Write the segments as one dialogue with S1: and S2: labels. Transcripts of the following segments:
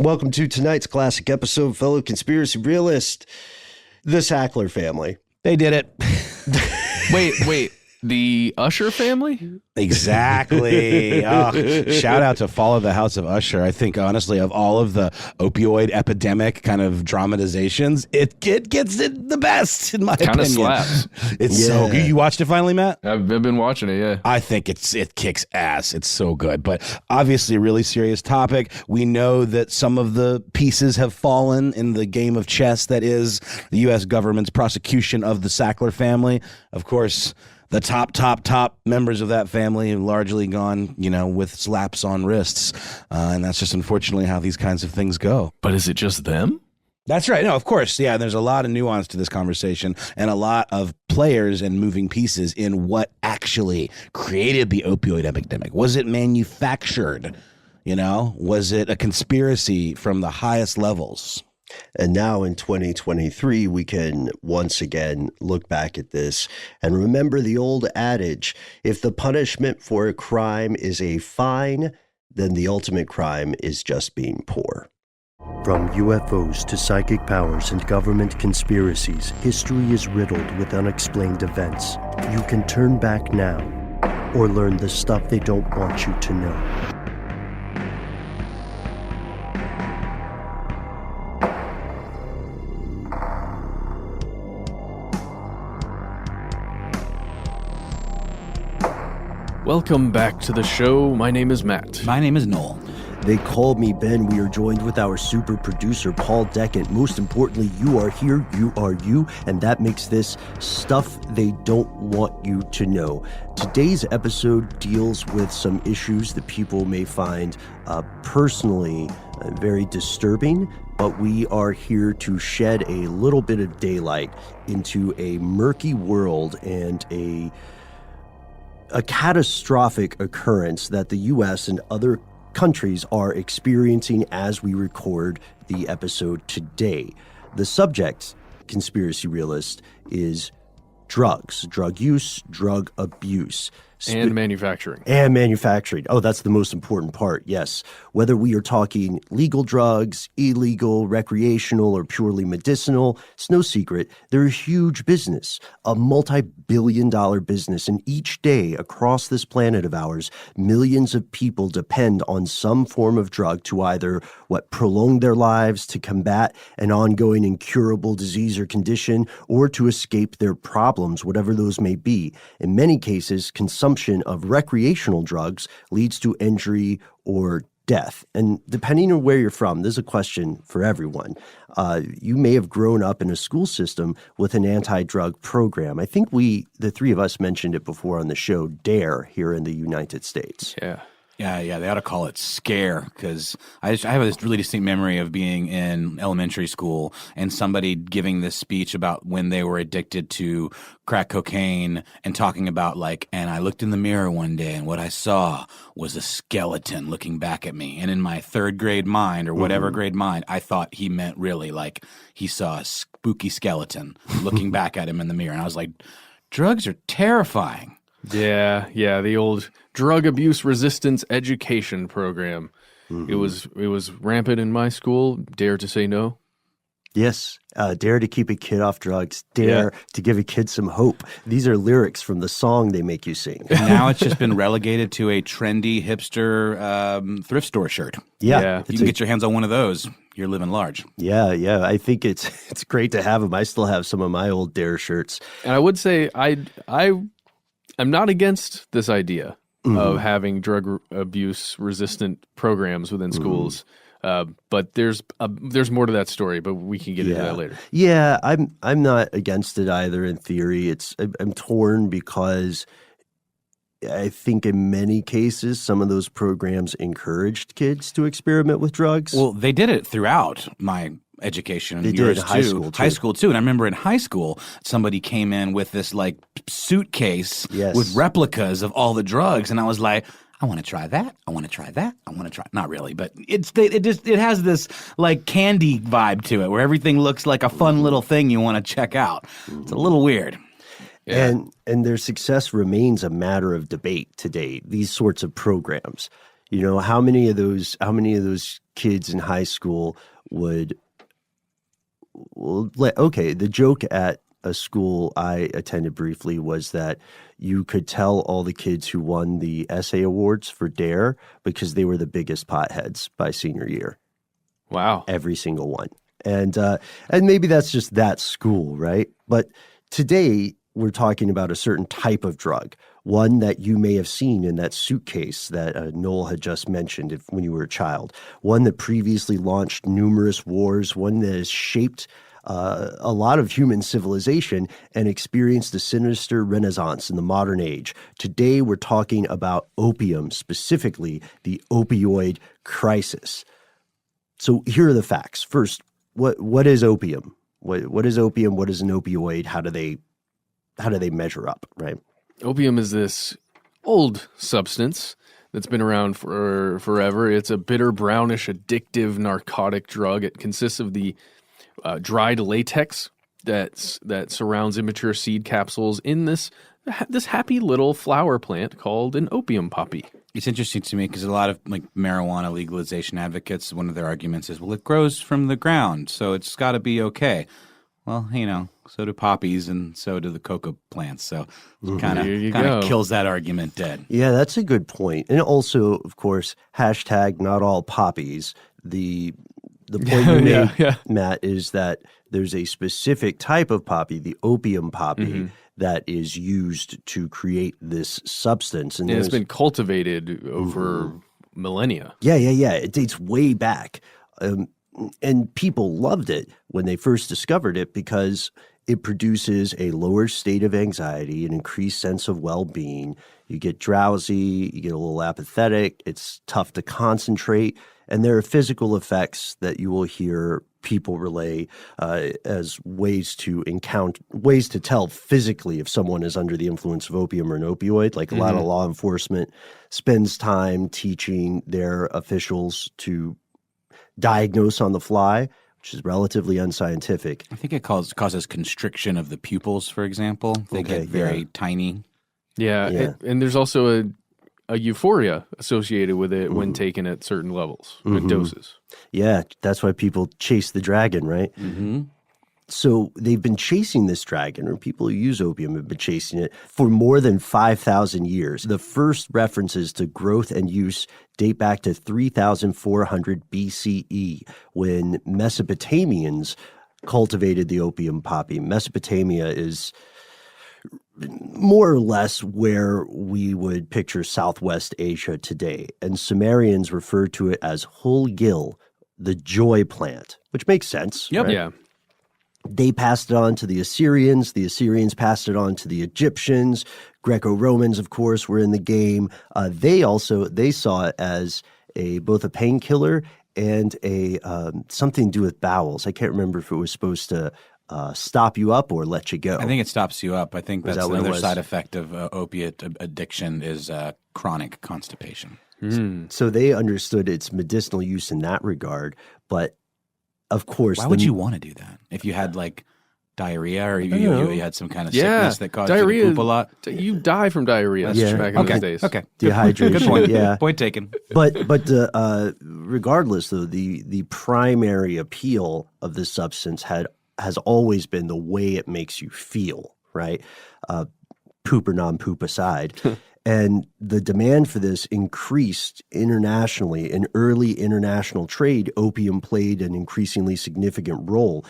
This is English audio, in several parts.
S1: Welcome to tonight's classic episode, fellow conspiracy realist, the Sackler family.
S2: They did it.
S3: Wait. The Usher family?
S2: Exactly. Shout out to Fall of the House of Usher. I think, honestly, of all of the opioid epidemic kind of dramatizations, it gets it the best, in my opinion.
S3: Kind of slaps.
S2: It's so good. You watched it finally, Matt?
S3: I've been watching it, yeah.
S2: I think it kicks ass. It's so good. But obviously a really serious topic. We know that some of the pieces have fallen in the game of chess that is the U.S. government's prosecution of the Sackler family. Of course, the top members of that family have largely gone, with slaps on wrists. And that's just unfortunately how these kinds of things go.
S3: But is it just them?
S2: That's right. No, of course. Yeah, there's a lot of nuance to this conversation and a lot of players and moving pieces in what actually created the opioid epidemic. Was it manufactured? Was it a conspiracy from the highest levels?
S1: And now in 2023, we can once again look back at this and remember the old adage, if the punishment for a crime is a fine, then the ultimate crime is just being poor. From UFOs to psychic powers and government conspiracies, history is riddled with unexplained events. You can turn back now or learn the stuff they don't want you to know.
S3: Welcome back to the show. My name is Matt.
S2: My name is Noel.
S1: They call me Ben. We are joined with our super producer, Paul Deckant. Most importantly, you are here, you are you, and that makes this stuff they don't want you to know. Today's episode deals with some issues that people may find personally very disturbing, but we are here to shed a little bit of daylight into a murky world and a catastrophic occurrence that the U.S. and other countries are experiencing as we record the episode today. The subject, conspiracy realist, is drugs, drug use, drug abuse.
S3: And manufacturing.
S1: And manufacturing. Oh, that's the most important part, yes. Whether we are talking legal drugs, illegal, recreational, or purely medicinal, it's no secret. They're a huge business, a multi-billion-dollar business. And each day across this planet of ours, millions of people depend on some form of drug to either, prolong their lives, to combat an ongoing incurable disease or condition, or to escape their problems, whatever those may be. In many cases, consumption of recreational drugs leads to injury or death. And depending on where you're from, there's a question for everyone. You may have grown up in a school system with an anti-drug program. I think the three of us mentioned it before on the show, DARE, here in the United States.
S3: Yeah.
S2: Yeah, they ought to call it SCARE, because I have this really distinct memory of being in elementary school and somebody giving this speech about when they were addicted to crack cocaine and talking about and I looked in the mirror one day and what I saw was a skeleton looking back at me. And in my third grade mind or whatever grade mind, I thought he meant really he saw a spooky skeleton looking back at him in the mirror. And I was like, drugs are terrifying.
S3: Yeah, the old drug abuse resistance education program. Mm-hmm. It was rampant in my school. Dare to say no.
S1: Yes, dare to keep a kid off drugs. Dare to give a kid some hope. These are lyrics from the song they make you sing.
S2: Now it's just been relegated to a trendy hipster thrift store shirt.
S1: Yeah.
S2: You can get your hands on one of those. You're living large.
S1: Yeah. I think it's great to have them. I still have some of my old Dare shirts.
S3: And I would say I'm not against this idea of having drug abuse resistant programs within schools. But there's more to that story, but we can get into that later.
S1: Yeah, I'm not against it either in theory. I'm torn because I think in many cases some of those programs encouraged kids to experiment with drugs.
S2: Well, they did it throughout my education.
S1: They did high school too.
S2: And I remember in high school, somebody came in with this suitcase with replicas of all the drugs, and I was like, I want to try that. I want to try that. I want to try. Not really, but it has this candy vibe to it, where everything looks like a fun little thing you want to check out. It's a little weird.
S1: Yeah. And their success remains a matter of debate today. These sorts of programs. You know, how many of those kids in high school would, okay, the joke at a school I attended briefly was that you could tell all the kids who won the essay awards for DARE because they were the biggest potheads by senior year.
S3: Wow.
S1: Every single one. And maybe that's just that school, right? But today we're talking about a certain type of drug, one that you may have seen in that suitcase that Noel had just mentioned when you were a child, one that previously launched numerous wars, one that has shaped a lot of human civilization and experienced a sinister renaissance in the modern age. Today, we're talking about opium, specifically the opioid crisis. So here are the facts. First, what is opium? What is opium? What is an opioid? How do they measure up, right?
S3: Opium is this old substance that's been around for forever. It's a bitter, brownish, addictive narcotic drug. It consists of the dried latex that surrounds immature seed capsules in this happy little flower plant called an opium poppy.
S2: It's interesting to me because a lot of like marijuana legalization advocates, one of their arguments is, well, it grows from the ground, so it's got to be okay. Well, you know, so do poppies and so do the cocoa plants. So it kind of kills that argument dead.
S1: Yeah, that's a good point. And also, of course, hashtag not all poppies. The point you made, Matt, is that there's a specific type of poppy, the opium poppy, that is used to create this substance. And
S3: it's been cultivated over millennia.
S1: Yeah. It dates way back. And people loved it when they first discovered it because it produces a lower state of anxiety, an increased sense of well-being. You get drowsy, you get a little apathetic, it's tough to concentrate, and there are physical effects that you will hear people relay as ways to tell physically if someone is under the influence of opium or an opioid. Like a lot of law enforcement spends time teaching their officials to diagnose on the fly, which is relatively unscientific.
S2: I think it causes constriction of the pupils, for example. They get very tiny.
S3: Yeah. And there's also a euphoria associated with it when taken at certain levels, with doses.
S1: Yeah, that's why people chase the dragon, right? So they've been chasing this dragon, or people who use opium have been chasing it for more than 5,000 years. The first references to growth and use date back to 3,400 BCE when Mesopotamians cultivated the opium poppy. Mesopotamia is more or less where we would picture Southwest Asia today, and Sumerians referred to it as Hul-gil, the joy plant, which makes sense.
S2: Yep.
S1: Right?
S3: Yeah.
S1: They passed it on to the Assyrians. The Assyrians passed it on to the Egyptians. Greco-Romans, of course, were in the game. They saw it as both a painkiller and a something to do with bowels. I can't remember if it was supposed to stop you up or let you go.
S2: I think it stops you up. I think that's another side effect of opiate addiction is chronic constipation.
S1: So they understood its medicinal use in that regard, but of course,
S2: why would you want to do that if you had like diarrhea or you had some kind of sickness that caused
S3: diarrhea,
S2: you to poop a lot?
S3: You die from diarrhea back in those days.
S2: Okay,
S1: dehydration.
S2: Good point.
S1: Yeah,
S2: point taken.
S1: But regardless, though, the primary appeal of this substance has always been the way it makes you feel. Right, poop or non-poop aside. And the demand for this increased internationally. In early international trade, opium played an increasingly significant role.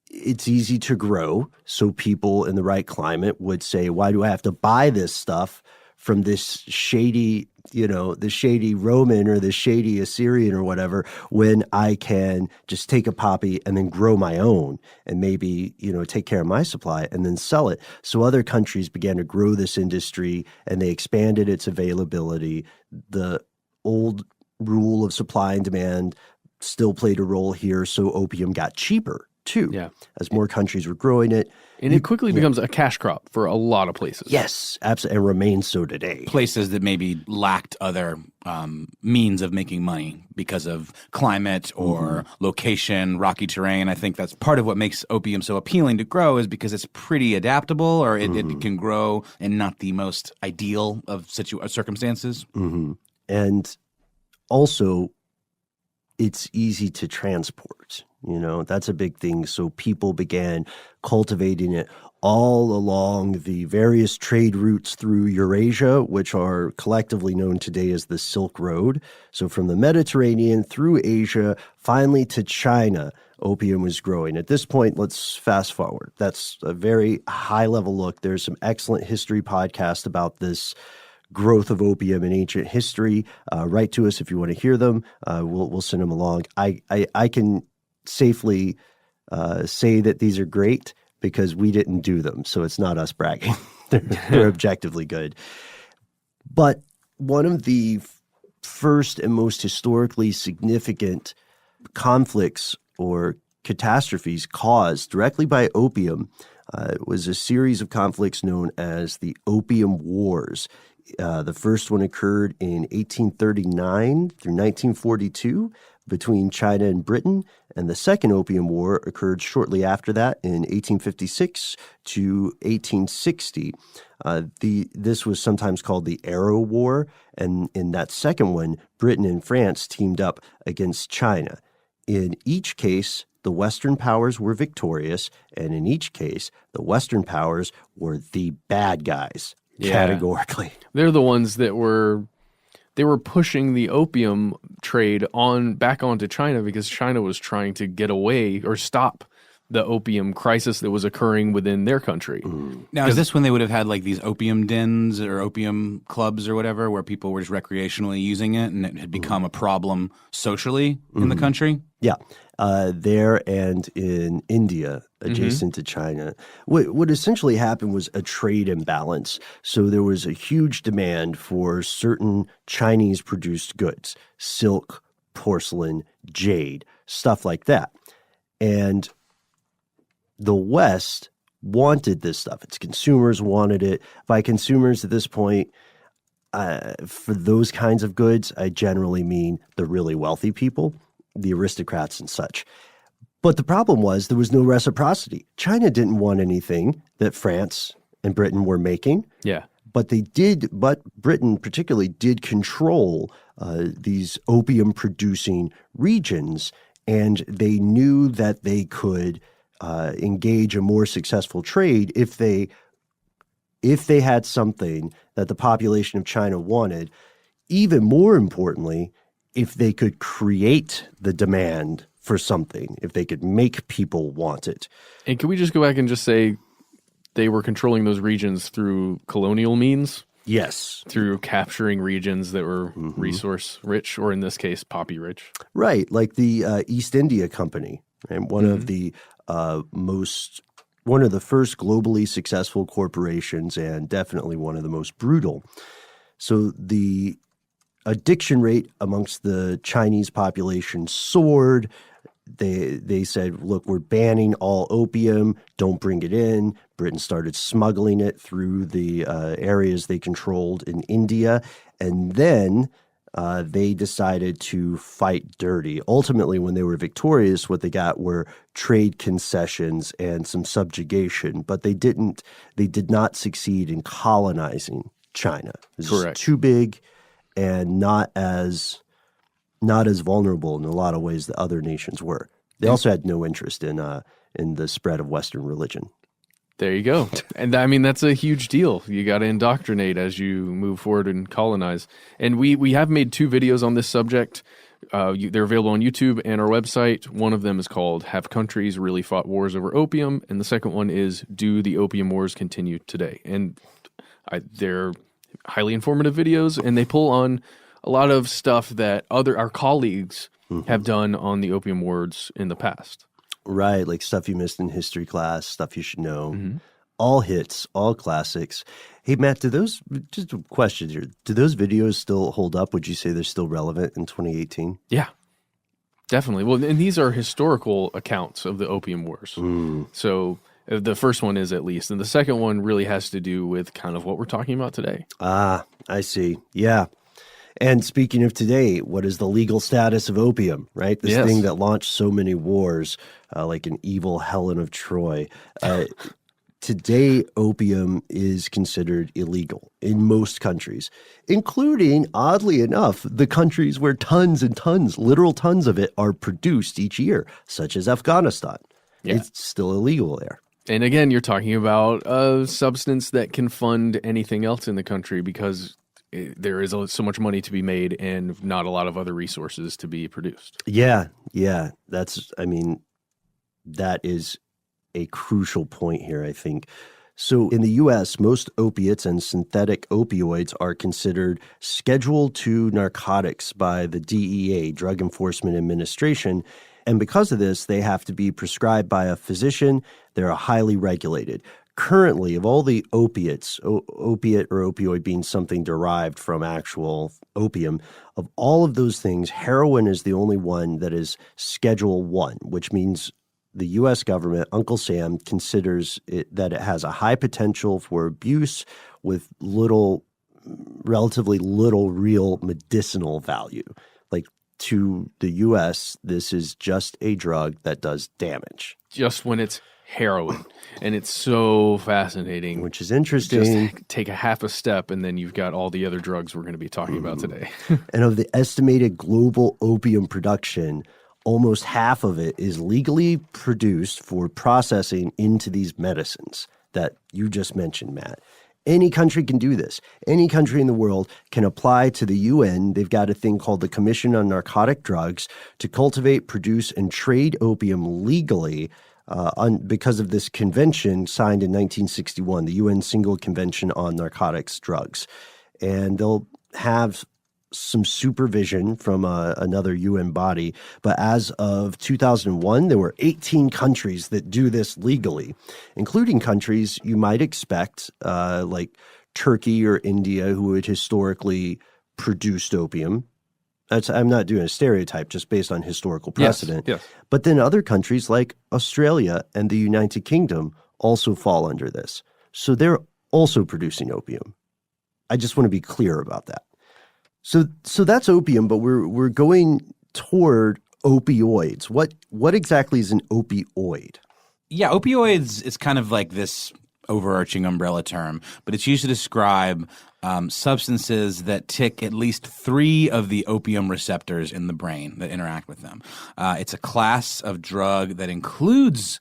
S1: It's easy to grow, so people in the right climate would say, why do I have to buy this stuff from this shady, the shady Roman or the shady Assyrian or whatever, when I can just take a poppy and then grow my own and maybe, take care of my supply and then sell it. So other countries began to grow this industry and they expanded its availability. The old rule of supply and demand still played a role here. So opium got cheaper too, as more countries were growing it.
S3: And it quickly becomes a cash crop for a lot of places.
S1: Yes, absolutely, and remains so today.
S2: Places that maybe lacked other means of making money because of climate or location, rocky terrain. I think that's part of what makes opium so appealing to grow is because it's pretty adaptable, or it can grow in not the most ideal of circumstances.
S1: And also, it's easy to transport. That's a big thing. So people began cultivating it all along the various trade routes through Eurasia, which are collectively known today as the Silk Road. So from the Mediterranean through Asia, finally to China, opium was growing. At this point, let's fast forward. That's a very high-level look. There's some excellent history podcasts about this growth of opium in ancient history. Write to us if you want to hear them. We'll send them along. I can safely say that these are great because we didn't do them, so it's not us bragging. They're objectively good. But one of the first and most historically significant conflicts or catastrophes caused directly by opium was a series of conflicts known as the Opium Wars. The first one occurred in 1839 through 1942 between China and Britain, and the Second Opium War occurred shortly after that in 1856 to 1860. This was sometimes called the Arrow War, and in that second one, Britain and France teamed up against China. In each case, the Western powers were victorious, and in each case, the Western powers were the bad guys, categorically.
S3: They're the ones that were pushing the opium trade back onto China because China was trying to get away or stop the opium crisis that was occurring within their country.
S2: Now, is this when they would have had like these opium dens or opium clubs or whatever where people were just recreationally using it and it had become a problem socially in the country?
S1: Yeah. There and in India, adjacent to China. What essentially happened was a trade imbalance. So there was a huge demand for certain Chinese-produced goods, silk, porcelain, jade, stuff like that. And the West wanted this stuff. Its consumers wanted it. By consumers at this point, for those kinds of goods, I generally mean the really wealthy people, the aristocrats and such. But the problem was there was no reciprocity. China didn't want anything that France and Britain were making.
S3: Yeah.
S1: But Britain particularly did control these opium-producing regions, and they knew that they could engage a more successful trade if they had something that the population of China wanted. Even more importantly, if they could create the demand for something, if they could make people want it.
S3: And can we just go back and just say they were controlling those regions through colonial means?
S1: Yes.
S3: Through capturing regions that were resource rich, or in this case, poppy rich.
S1: Right, like the East India Company, and one of the first globally successful corporations, and definitely one of the most brutal. So the addiction rate amongst the Chinese population soared. They said, look, we're banning all opium. Don't bring it in. Britain started smuggling it through the areas they controlled in India. And then they decided to fight dirty. Ultimately, when they were victorious, what they got were trade concessions and some subjugation. But they did not succeed in colonizing China. It was too big and not as vulnerable in a lot of ways that other nations were. They also had no interest in the spread of Western religion.
S3: There you go. And I mean, that's a huge deal. You got to indoctrinate as you move forward and colonize. And we have made 2 videos on this subject. They're available on YouTube and our website. One of them is called Have Countries Really Fought Wars Over Opium? And the second one is Do the Opium Wars Continue Today? And they're highly informative videos, and they pull on a lot of stuff that our colleagues have done on the opium wars in the past.
S1: Right, like stuff you missed in history class, stuff you should know. All hits, all classics. Hey, Matt, just a question here. Do those videos still hold up? Would you say they're still relevant in 2018?
S3: Yeah, definitely. Well, and these are historical accounts of the opium wars. So the first one is, at least. And the second one really has to do with kind of what we're talking about today.
S1: Ah, I see. Yeah. And speaking of today, what is the legal status of opium, right? This thing that launched so many wars, like an evil Helen of Troy. Today, opium is considered illegal in most countries, including, oddly enough, the countries where tons and tons, literal tons of it are produced each year, such as Afghanistan.
S3: Yeah.
S1: It's still illegal there.
S3: And again, you're talking about a substance that can fund anything else in the country because there is so much money to be made and not a lot of other resources to be produced.
S1: Yeah. That is a crucial point here, I think. So in the U.S., most opiates and synthetic opioids are considered Schedule II narcotics by the DEA, Drug Enforcement Administration. And because of this, they have to be prescribed by a physician. They're highly regulated. Currently, of all the opiates, opiate or opioid being something derived from actual opium, of all of those things, heroin is the only one that is Schedule I, which means the U.S. government, Uncle Sam, considers that it has a high potential for abuse with relatively little real medicinal value. Like, to the U.S., this is just a drug that does damage.
S3: Just when it's heroin. And it's so fascinating.
S1: Which is interesting.
S3: Just take a half a step, and then you've got all the other drugs we're going to be talking about today.
S1: And of the estimated global opium production, almost half of it is legally produced for processing into these medicines that you just mentioned, Matt. Any country can do this. Any country in the world can apply to the UN. They've got a thing called the Commission on Narcotic Drugs to cultivate, produce, and trade opium legally because of this convention signed in 1961, the UN Single Convention on Narcotics Drugs. And they'll have some supervision from another UN body. But as of 2001, there were 18 countries that do this legally, including countries you might expect, like Turkey or India, who had historically produced opium. I'm not doing a stereotype, just based on historical precedent.
S3: Yes.
S1: But then other countries like Australia and the United Kingdom also fall under this. So they're also producing opium. I just want to be clear about that. So that's opium, but we're going toward opioids. What exactly is an opioid?
S2: Yeah, opioids is kind of like this overarching umbrella term, but it's used to describe substances that tick at least 3 of the opium receptors in the brain that interact with them. It's a class of drug that includes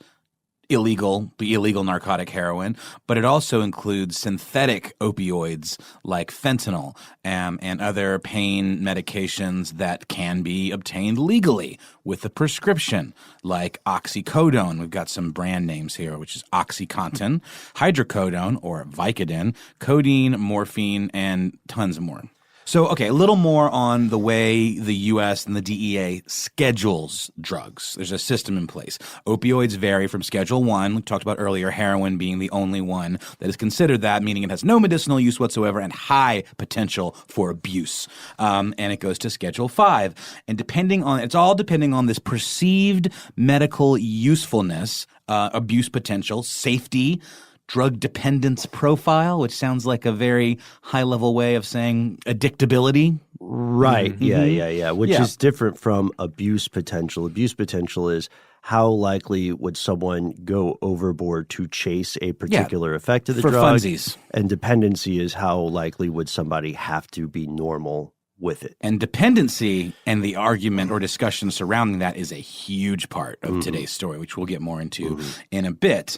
S2: the illegal narcotic heroin, but it also includes synthetic opioids like fentanyl and other pain medications that can be obtained legally with a prescription, like oxycodone. We've got some brand names here, which is OxyContin, hydrocodone or Vicodin, codeine, morphine, and tons more. So, okay, a little more on the way the U.S. and the DEA schedules drugs. There's a system in place. Opioids vary from Schedule I, we talked about earlier, heroin being the only one that is considered that, meaning it has no medicinal use whatsoever and high potential for abuse. And it goes to Schedule V. And it's all depending on this perceived medical usefulness, abuse potential, safety, drug dependence profile, which sounds like a very high-level way of saying addictability.
S1: Right. Mm-hmm. Yeah. Which is different from abuse potential. Abuse potential is how likely would someone go overboard to chase a particular effect of the
S2: for
S1: drug.
S2: Funsies.
S1: And dependency is how likely would somebody have to be normal with it.
S2: And dependency and the argument or discussion surrounding that is a huge part of today's story, which we'll get more into in a bit.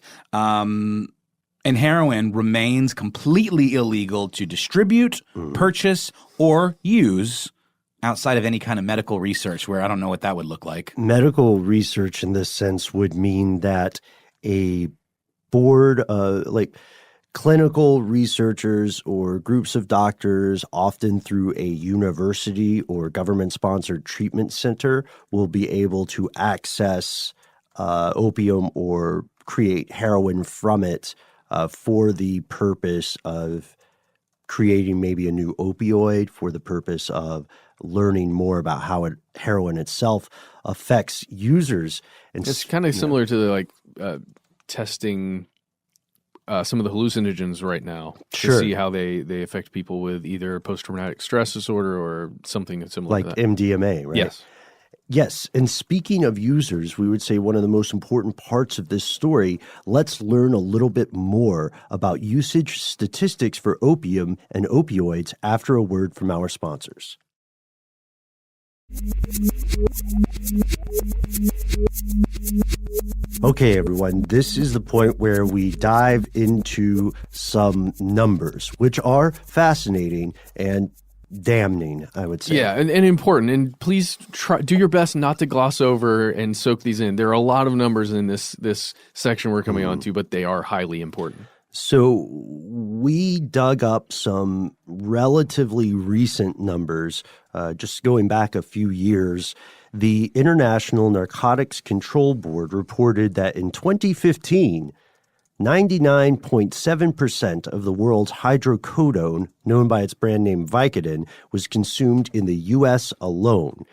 S2: And heroin remains completely illegal to distribute, purchase, or use outside of any kind of medical research, where I don't know what that would look like.
S1: Medical research in this sense would mean that a board, like clinical researchers or groups of doctors, often through a university or government-sponsored treatment center, will be able to access opium or create heroin from it for the purpose of creating maybe a new opioid, for the purpose of learning more about how heroin itself affects users. And
S3: it's kind of similar to testing some of the hallucinogens right now to see how they affect people with either post-traumatic stress disorder or something similar
S1: like
S3: to that.
S1: MDMA, right?
S3: Yes.
S1: Yes, and speaking of users, we would say one of the most important parts of this story, let's learn a little bit more about usage statistics for opium and opioids after a word from our sponsors. Okay, everyone, this is the point where we dive into some numbers, which are fascinating and damning, I would say.
S3: Yeah, and important. And please do your best not to gloss over and soak these in. There are a lot of numbers in this section we're coming on to, but they are highly important.
S1: So we dug up some relatively recent numbers, just going back a few years. The International Narcotics Control Board reported that in 2015, 99.7% of the world's hydrocodone, known by its brand name Vicodin, was consumed in the U.S. alone.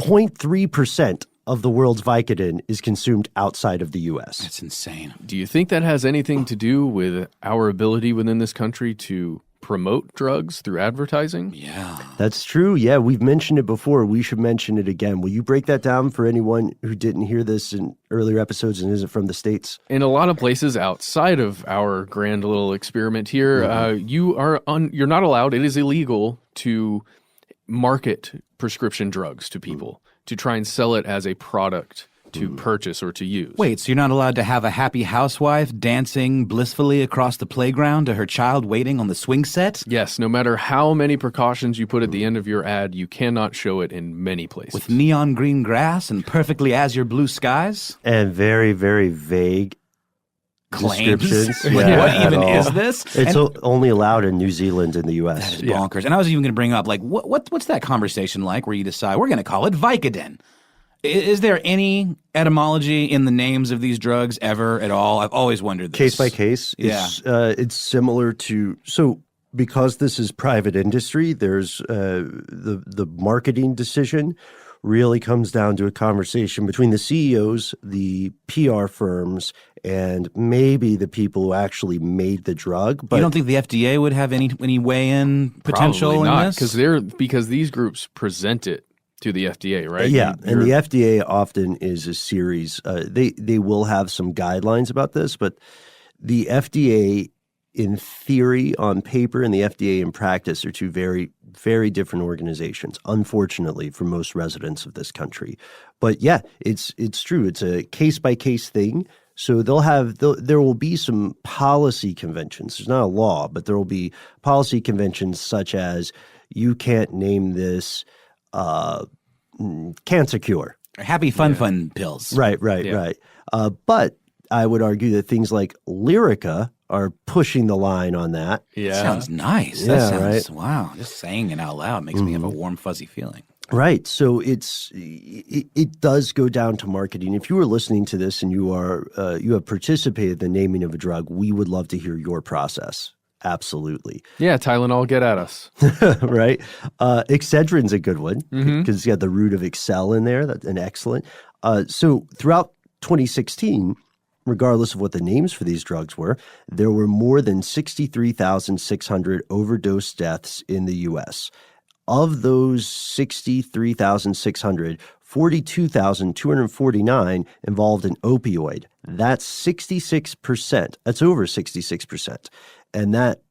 S1: 0.3% of the world's Vicodin is consumed outside of the U.S.
S2: That's insane.
S3: Do you think that has anything to do with our ability within this country to promote drugs through advertising?
S2: Yeah.
S1: That's true. Yeah, we've mentioned it before. We should mention it again. Will you break that down for anyone who didn't hear this in earlier episodes and isn't from the States?
S3: In a lot of places outside of our grand little experiment here, you're not allowed, it is illegal to market prescription drugs to people, to try and sell it as a product to purchase or to use.
S2: Wait, so you're not allowed to have a happy housewife dancing blissfully across the playground to her child waiting on the swing set?
S3: Yes, no matter how many precautions you put at the end of your ad, you cannot show it in many places.
S2: With neon green grass and perfectly azure blue skies?
S1: And very, very vague
S2: Claims?
S1: descriptions.
S2: What
S1: at
S2: even
S1: all.
S2: is this?
S1: It's only allowed in New Zealand and the U.S.
S2: That is bonkers. And I was even going to bring up, like, what's that conversation like where you decide we're going to call it Vicodin? Is there any etymology in the names of these drugs ever at all? I've always wondered this.
S1: Case by case.
S2: Yeah.
S1: It's similar to – so because this is private industry, there's the marketing decision really comes down to a conversation between the CEOs, the PR firms, and maybe the people who actually made the drug. But
S2: you don't think the FDA would have any weigh-in potential
S3: Probably
S2: in
S3: not,
S2: this?
S3: because these groups present it to the FDA, right?
S1: Yeah, and the FDA often is a series. They will have some guidelines about this, but the FDA in theory on paper and the FDA in practice are two very, very different organizations, unfortunately, for most residents of this country. But yeah, it's true. It's a case-by-case thing. So there will be some policy conventions. There's not a law, but there will be policy conventions such as you can't name this cancer cure.
S2: Happy fun pills.
S1: Right. But I would argue that things like Lyrica are pushing the line on that.
S3: Yeah.
S2: That sounds nice.
S1: Yeah,
S2: That sounds,
S1: right.
S2: wow. Just saying it out loud makes me have a warm, fuzzy feeling.
S1: Right. So it does go down to marketing. If you are listening to this and you have participated in the naming of a drug, we would love to hear your process. Absolutely.
S3: Yeah, Tylenol, get at us.
S1: Right. Excedrin's a good one because it's got the root of excel in there. That's an excellent. So throughout 2016, regardless of what the names for these drugs were, there were more than 63,600 overdose deaths in the U.S. Of those 63,600, 42,249 involved an opioid. That's 66%. That's over 66%. And that,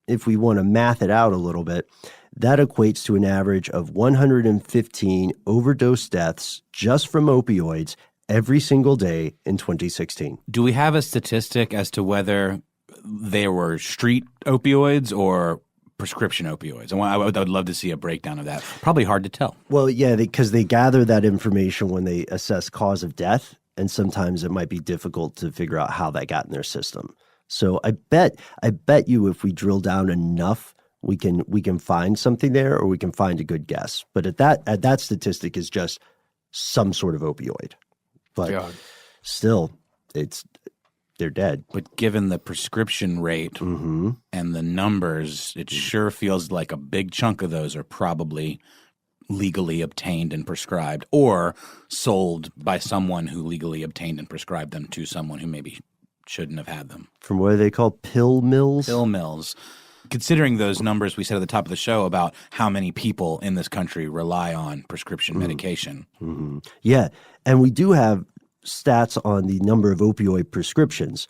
S1: if we want to math it out a little bit, that equates to an average of 115 overdose deaths just from opioids every single day in 2016.
S2: Do we have a statistic as to whether they were street opioids or prescription opioids? I would love to see a breakdown of that. Probably hard to tell.
S1: Well, yeah, because they gather that information when they assess cause of death, and sometimes it might be difficult to figure out how that got in their system. So I bet you if we drill down enough, we can find something there, or we can find a good guess. But at that statistic is just some sort of opioid. But still, they're dead.
S2: But given the prescription rate and the numbers, it sure feels like a big chunk of those are probably legally obtained and prescribed, or sold by someone who legally obtained and prescribed them to someone who maybe shouldn't have had them.
S1: From what are they called? Pill mills?
S2: Pill mills. considering those numbers we said at the top of the show about how many people in this country rely on prescription medication.
S1: Mm-hmm. Yeah, and we do have stats on the number of opioid prescriptions.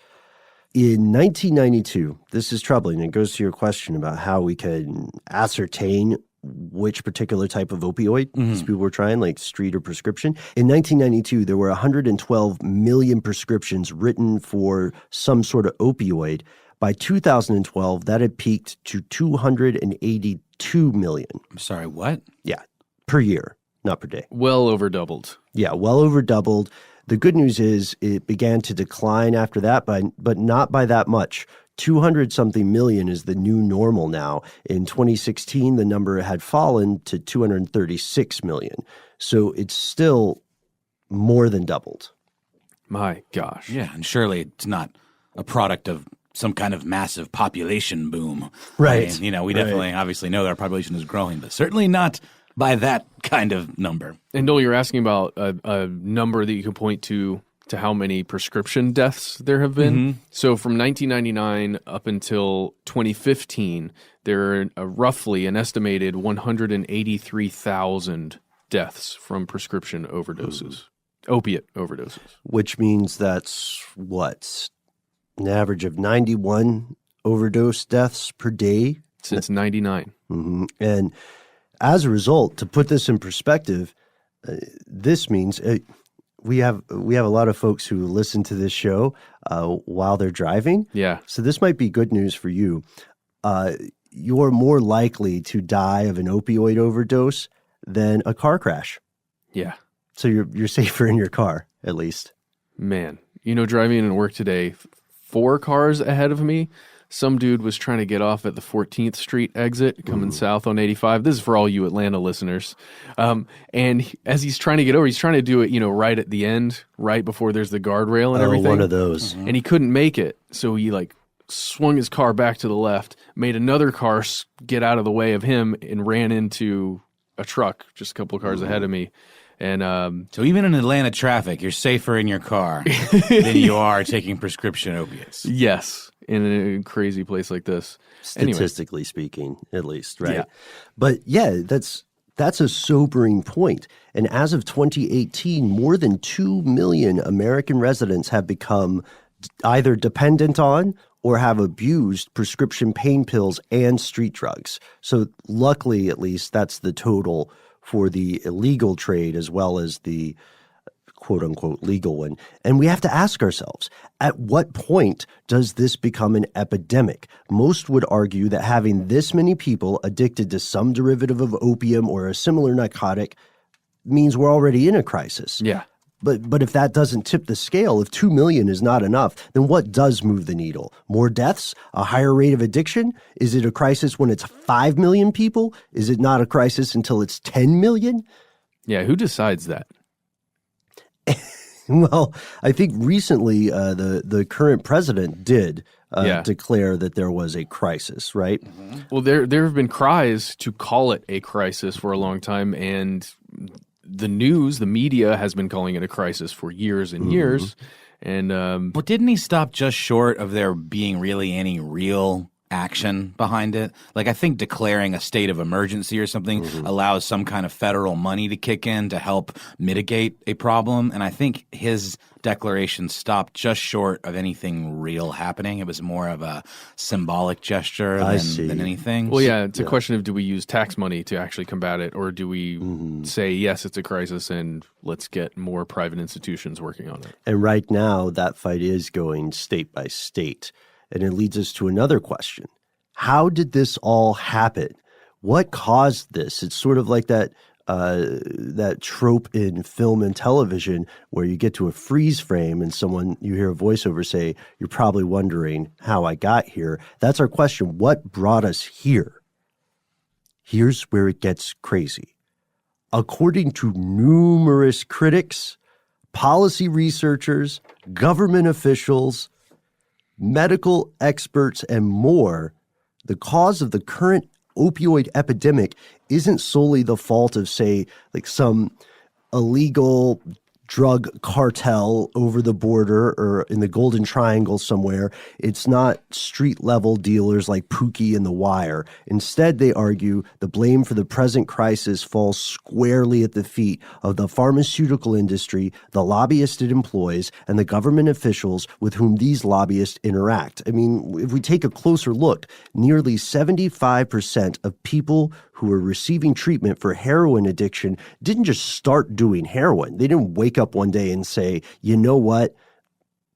S1: In 1992, this is troubling. It goes to your question about how we can ascertain which particular type of opioid these people were trying, like street or prescription. In 1992, there were 112 million prescriptions written for some sort of opioid. By 2012, that had peaked to 282 million.
S2: I'm sorry, what?
S1: Yeah, per year, not per day.
S3: Well over doubled.
S1: Yeah, well over doubled. The good news is it began to decline after that, but not by that much. 200-something million is the new normal now. In 2016, the number had fallen to 236 million. So it's still more than doubled.
S3: My gosh.
S2: Yeah, and surely it's not a product of some kind of massive population boom.
S1: Right.
S2: I mean, we definitely obviously know that our population is growing, but certainly not by that kind of number.
S3: And Noel, you're asking about a number that you can point to how many prescription deaths there have been. So from 1999 up until 2015, there are roughly an estimated 183,000 deaths from prescription overdoses, opiate overdoses.
S1: Which means that's what? An average of 91 overdose deaths per day?
S3: Since 99.
S1: Mm-hmm. And as a result, to put this in perspective, this means we have a lot of folks who listen to this show while they're driving.
S3: Yeah.
S1: So this might be good news for you. You're more likely to die of an opioid overdose than a car crash.
S3: Yeah.
S1: So you're safer in your car, at least.
S3: Man, driving into work today, 4 cars ahead of me, some dude was trying to get off at the 14th Street exit coming south on 85. This is for all you Atlanta listeners. And as he's trying to get over, he's trying to do it, right at the end, right before there's the guardrail and everything.
S1: One of those.
S3: And he couldn't make it. So he swung his car back to the left, made another car get out of the way of him and ran into a truck just a couple of cars ahead of me. And
S2: so even in Atlanta traffic, you're safer in your car than you are taking prescription opiates.
S3: Yes. In a crazy place like this.
S1: Statistically speaking, at least, right?
S3: Yeah.
S1: But yeah, that's a sobering point. And as of 2018, more than 2 million American residents have become either dependent on or have abused prescription pain pills and street drugs. So luckily, at least, that's the total for the illegal trade as well as the quote-unquote legal one. And we have to ask ourselves, at what point does this become an epidemic? Most would argue that having this many people addicted to some derivative of opium or a similar narcotic means we're already in a crisis.
S3: Yeah.
S1: But if that doesn't tip the scale, if 2 million is not enough, then what does move the needle? More deaths? A higher rate of addiction? Is it a crisis when it's 5 million people? Is it not a crisis until it's 10 million?
S3: Yeah, who decides that?
S1: Well, I think recently the current president did declare that there was a crisis, right?
S3: Well, there have been cries to call it a crisis for a long time, and the news, the media, has been calling it a crisis for years and years. And
S2: but didn't he stop just short of there being really any real action behind it? Like, I think declaring a state of emergency or something allows some kind of federal money to kick in to help mitigate a problem. And I think his declaration stopped just short of anything real happening. It was more of a symbolic gesture than anything.
S3: Well, yeah, it's a question of, do we use tax money to actually combat it, or do we say, yes, it's a crisis and let's get more private institutions working on it?
S1: And right now, that fight is going state by state. And it leads us to another question. How did this all happen? What caused this? It's sort of like that trope in film and television where you get to a freeze frame and you hear a voiceover say, "You're probably wondering how I got here." That's our question. What brought us here? Here's where it gets crazy. According to numerous critics, policy researchers, government officials, medical experts, and more, the cause of the current opioid epidemic isn't solely the fault of, say, like some illegal drug cartel over the border or in the Golden Triangle somewhere. It's not street-level dealers like Pookie and The Wire. Instead, they argue the blame for the present crisis falls squarely at the feet of the pharmaceutical industry, the lobbyists it employs, and the government officials with whom these lobbyists interact. I mean, if we take a closer look, nearly 75% of people who were receiving treatment for heroin addiction didn't just start doing heroin. They didn't wake up one day and say, you know what,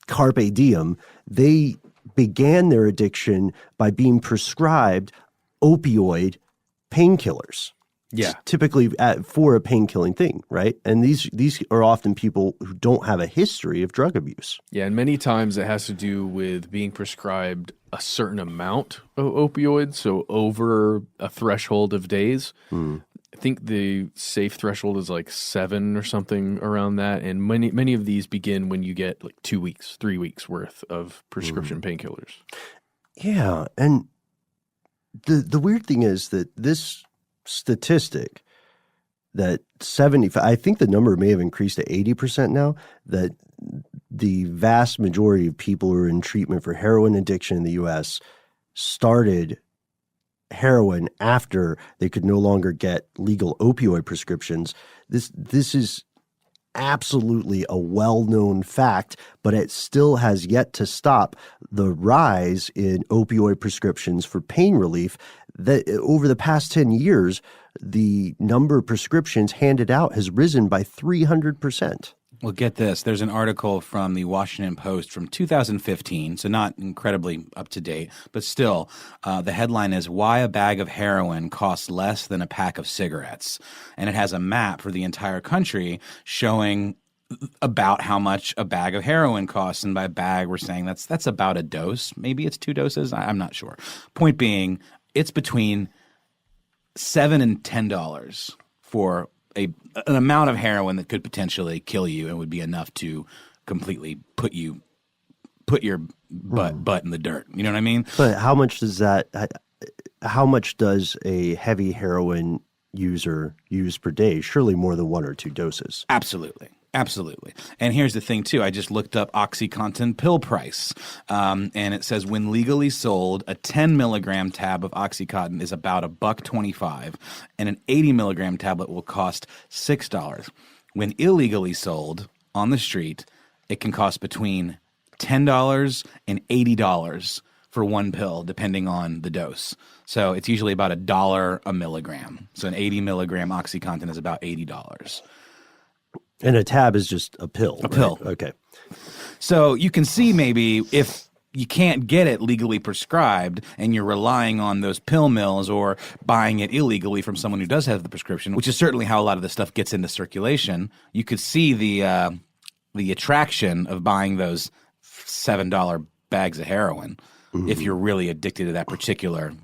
S1: carpe diem. They began their addiction by being prescribed opioid painkillers.
S3: Yeah.
S1: Typically for a pain-killing thing, right? And these are often people who don't have a history of drug abuse.
S3: Yeah, and many times it has to do with being prescribed a certain amount of opioids, so over a threshold of days. I think the safe threshold is like 7 or something around that, and many of these begin when you get like 2 weeks, 3 weeks worth of prescription painkillers. Yeah,
S1: and the weird thing is that this statistic that 75, I think the number may have increased to 80% now, that the vast majority of people who are in treatment for heroin addiction in the U.S. started heroin after they could no longer get legal opioid prescriptions. This is absolutely a well-known fact, but it still has yet to stop the rise in opioid prescriptions for pain relief. That over the past 10 years, the number of prescriptions handed out has risen by 300%.
S2: Well, get this. There's an article from the Washington Post from 2015, so not incredibly up to date, but still, the headline is "Why a Bag of Heroin Costs Less Than a Pack of Cigarettes." And it has a map for the entire country showing about how much a bag of heroin costs. And by bag, we're saying that's about a dose. Maybe it's 2 doses. I'm not sure. Point being, it's between $7 and $10 for an amount of heroin that could potentially kill you and would be enough to completely put your butt in the dirt. You know what I mean?
S1: But how much does a heavy heroin user use per day? Surely more than 1 or 2 doses.
S2: Absolutely. Absolutely. And here's the thing, too. I just looked up OxyContin pill price, and it says when legally sold, a 10 milligram tab of OxyContin is about $1.25, and an 80 milligram tablet will cost $6. When illegally sold on the street, it can cost between $10 and $80 for one pill, depending on the dose. So it's usually about $1 a milligram. So an 80 milligram OxyContin is about $80.
S1: And a tab is just a pill.
S2: A pill.
S1: Okay.
S2: So you can see maybe if you can't get it legally prescribed and you're relying on those pill mills or buying it illegally from someone who does have the prescription, which is certainly how a lot of this stuff gets into circulation, you could see the attraction of buying those $7 bags of heroin if you're really addicted to that particular,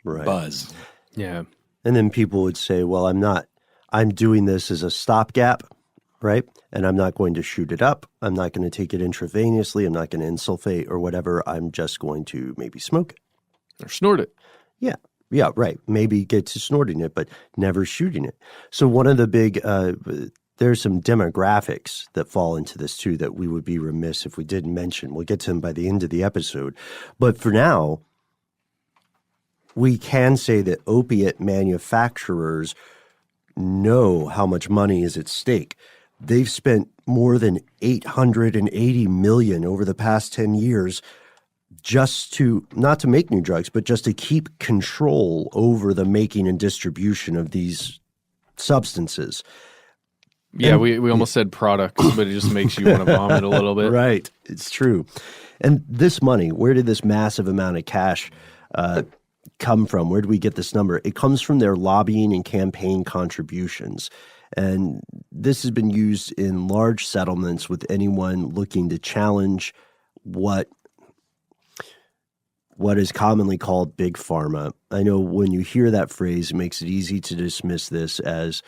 S2: buzz.
S3: Yeah.
S1: And then people would say, well, I'm doing this as a stopgap, right? And I'm not going to shoot it up. I'm not going to take it intravenously. I'm not going to insulfate or whatever. I'm just going to maybe smoke it.
S3: Or snort it.
S1: Yeah. Yeah, right. Maybe get to snorting it, but never shooting it. So one of the big there's some demographics that fall into this too that we would be remiss if we didn't mention. We'll get to them by the end of the episode. But for now, we can say that opiate manufacturers know how much money is at stake. They've spent more than $880 million over the past 10 years just to, not to make new drugs, but just to keep control over the making and distribution of these substances.
S3: Yeah, we almost said products, but it just makes you want to vomit a little bit.
S1: Right. It's true. And this money, where did this massive amount of cash come from? Where do we get this number? It comes from their lobbying and campaign contributions. And this has been used in large settlements with anyone looking to challenge what is commonly called big pharma. I know when you hear that phrase, it makes it easy to dismiss this as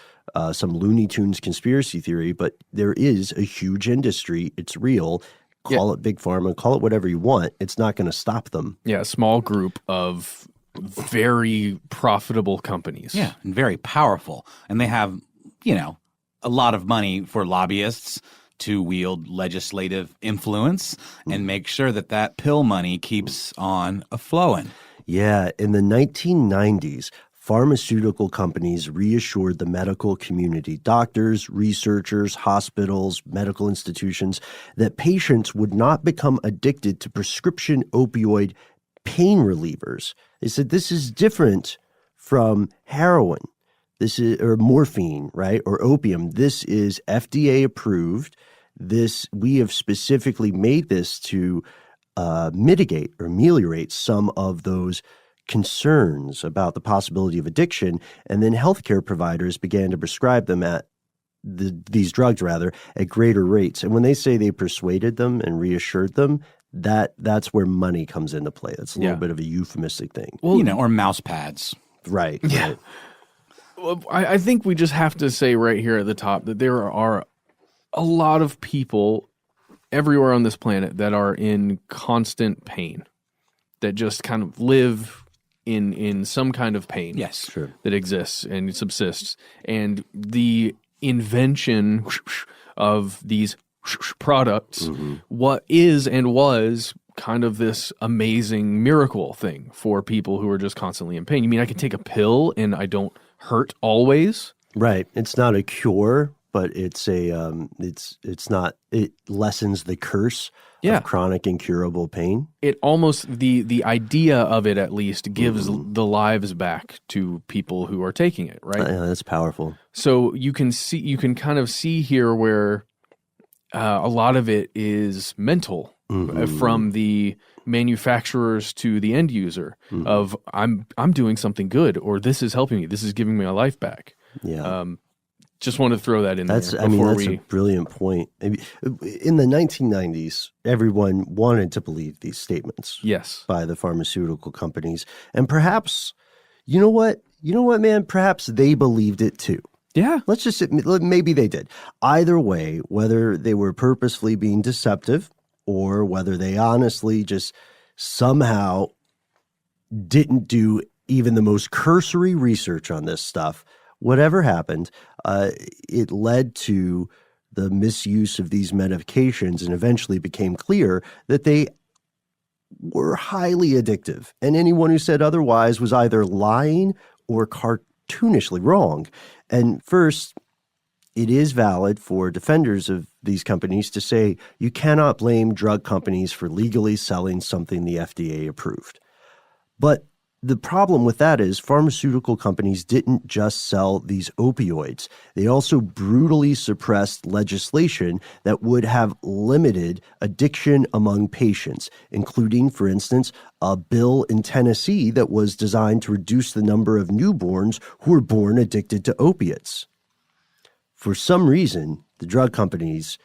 S1: some Looney Tunes conspiracy theory, but there is a huge industry. It's real. Call it big pharma, call it whatever you want. It's not going to stop them.
S3: Yeah, a small group of very profitable companies.
S2: Yeah, and very powerful. And they have, a lot of money for lobbyists to wield legislative influence and make sure that that pill money keeps on a-flowing.
S1: Yeah, in the 1990s, pharmaceutical companies reassured the medical community, doctors, researchers, hospitals, medical institutions, that patients would not become addicted to prescription opioid pain relievers. They said this is different from heroin. This is or morphine, right? Or opium. This is FDA approved. We have specifically made this to mitigate or ameliorate some of those concerns about the possibility of addiction, and then healthcare providers began to prescribe them these drugs at greater rates. And when they say they persuaded them and reassured them, that's where money comes into play. That's a little bit of a euphemistic thing.
S2: Well, or mouse pads.
S1: Right.
S3: Yeah.
S1: Right.
S3: Well, I think we just have to say right here at the top that there are a lot of people everywhere on this planet that are in constant pain, that just kind of live in some kind of pain.
S2: Yes,
S1: sure.
S3: That exists and subsists. And the invention of these products, what is and was kind of this amazing miracle thing for people who are just constantly in pain. You mean I can take a pill and I don't hurt always?
S1: Right. It's not a cure, but it lessens the curse of chronic incurable pain.
S3: It almost, the idea of it at least gives the lives back to people who are taking it, right?
S1: Yeah, that's powerful.
S3: So you can kind of see here where a lot of it is mental, from the manufacturers to the end user of I'm doing something good, or this is helping me, this is giving me my life back.
S1: Yeah.
S3: Just wanted to throw that in there.
S1: That's a brilliant point. In the 1990s, everyone wanted to believe these statements.
S3: Yes.
S1: By the pharmaceutical companies. And perhaps, you know what, man? Perhaps they believed it too.
S3: Yeah.
S1: Let's just admit, maybe they did. Either way, whether they were purposely being deceptive or whether they honestly just somehow didn't do even the most cursory research on this stuff, whatever happened, it led to the misuse of these medications, and eventually became clear that they were highly addictive. And anyone who said otherwise was either lying or cartoonishly wrong. And first, it is valid for defenders of these companies to say you cannot blame drug companies for legally selling something the FDA approved. But the problem with that is pharmaceutical companies didn't just sell these opioids. They also brutally suppressed legislation that would have limited addiction among patients, including, for instance, a bill in Tennessee that was designed to reduce the number of newborns who were born addicted to opiates. For some reason, the drug companies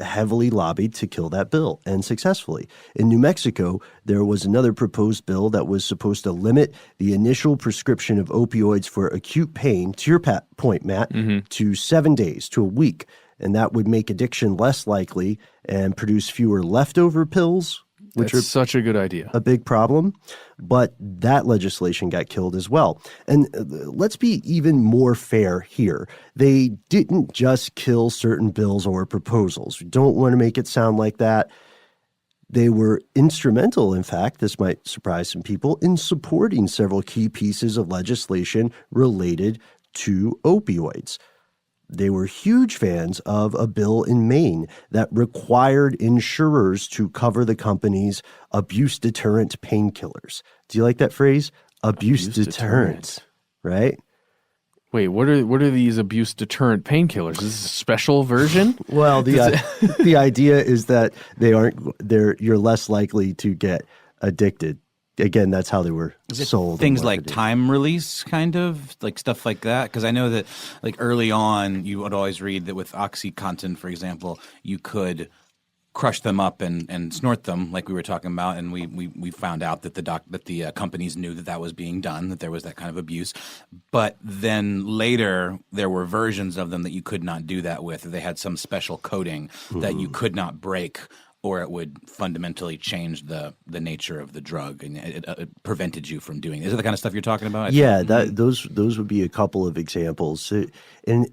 S1: heavily lobbied to kill that bill, and successfully. In New Mexico, there was another proposed bill that was supposed to limit the initial prescription of opioids for acute pain, to your point, Matt, to 7 days, to a week. And that would make addiction less likely and produce fewer leftover pills, which
S3: That's
S1: are
S3: such a good idea.
S1: a big problem. But that legislation got killed as well. And let's be even more fair here. They didn't just kill certain bills or proposals. We don't want to make it sound like that. They were instrumental, in fact, this might surprise some people, in supporting several key pieces of legislation related to opioids. They were huge fans of a bill in Maine that required insurers to cover the company's abuse deterrent painkillers. Do you like that phrase? Abuse deterrent, right?
S3: Wait, what are these abuse deterrent painkillers? Is this a special version?
S1: Well, the idea is that you're less likely to get addicted. Again, that's how they were sold.
S2: Things like time release, kind of like stuff like that. Because I know that, like early on, you would always read that with OxyContin, for example, you could crush them up and snort them, like we were talking about. And we found out that the companies knew that was being done, that there was that kind of abuse. But then later, there were versions of them that you could not do that with. They had some special coating that you could not break, or it would fundamentally change the nature of the drug, and it prevented you from doing it. Is it the kind of stuff you're talking about?
S1: Yeah, those would be a couple of examples. And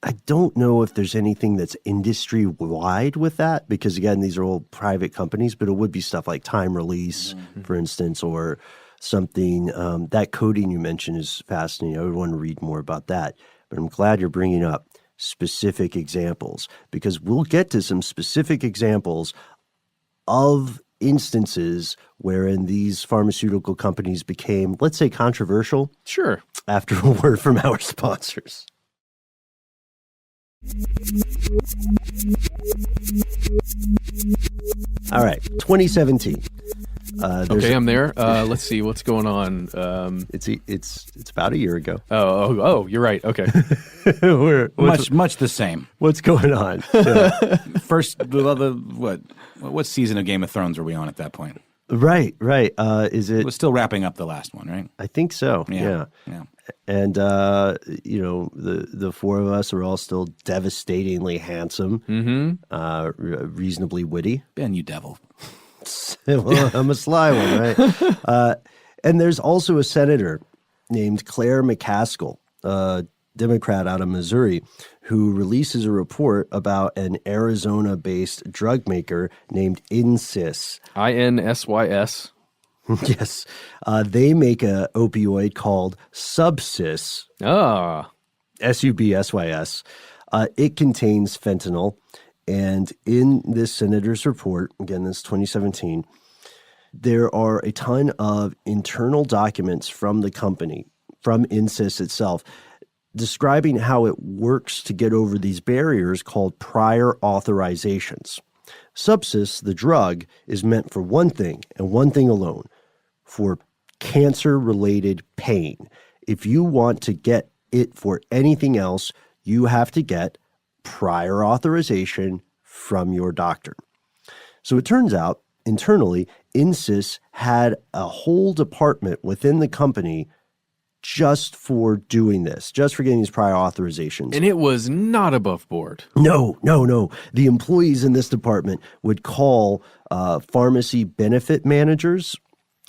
S1: I don't know if there's anything that's industry wide with that, because again, these are all private companies, but it would be stuff like time release, for instance, or something. That coding you mentioned is fascinating. I would want to read more about that, but I'm glad you're bringing up specific examples, because we'll get to some specific examples of instances wherein these pharmaceutical companies became, let's say, controversial.
S3: Sure.
S1: After a word from our sponsors. All right, 2017.
S3: Okay, I'm there. Let's see what's going on.
S1: It's about a year ago.
S3: Oh, you're right. Okay.
S2: Much the same.
S1: What's going on? Yeah.
S2: First, what season of Game of Thrones are we on at that point?
S1: Right. Is it?
S2: It was still wrapping up the last one, right?
S1: I think so.
S2: Yeah.
S1: And the four of us are all still devastatingly handsome, reasonably witty.
S2: Ben, you devil.
S1: Well, I'm a sly one, right? And there's also a senator named Claire McCaskill, a Democrat out of Missouri, who releases a report about an Arizona-based drug maker named INSYS.
S3: INSYS.
S1: Yes. They make a opioid called Subsys. SUBSYS. It contains fentanyl. And in this senator's report, again, this is 2017, there are a ton of internal documents from the company, from INSYS itself, describing how it works to get over these barriers called prior authorizations. Subsys, the drug, is meant for one thing and one thing alone, for cancer-related pain. If you want to get it for anything else, you have to get prior authorization from your doctor. So it turns out, internally, INSYS had a whole department within the company just for doing this, just for getting these prior authorizations.
S3: And it was not above board.
S1: No. The employees in this department would call pharmacy benefit managers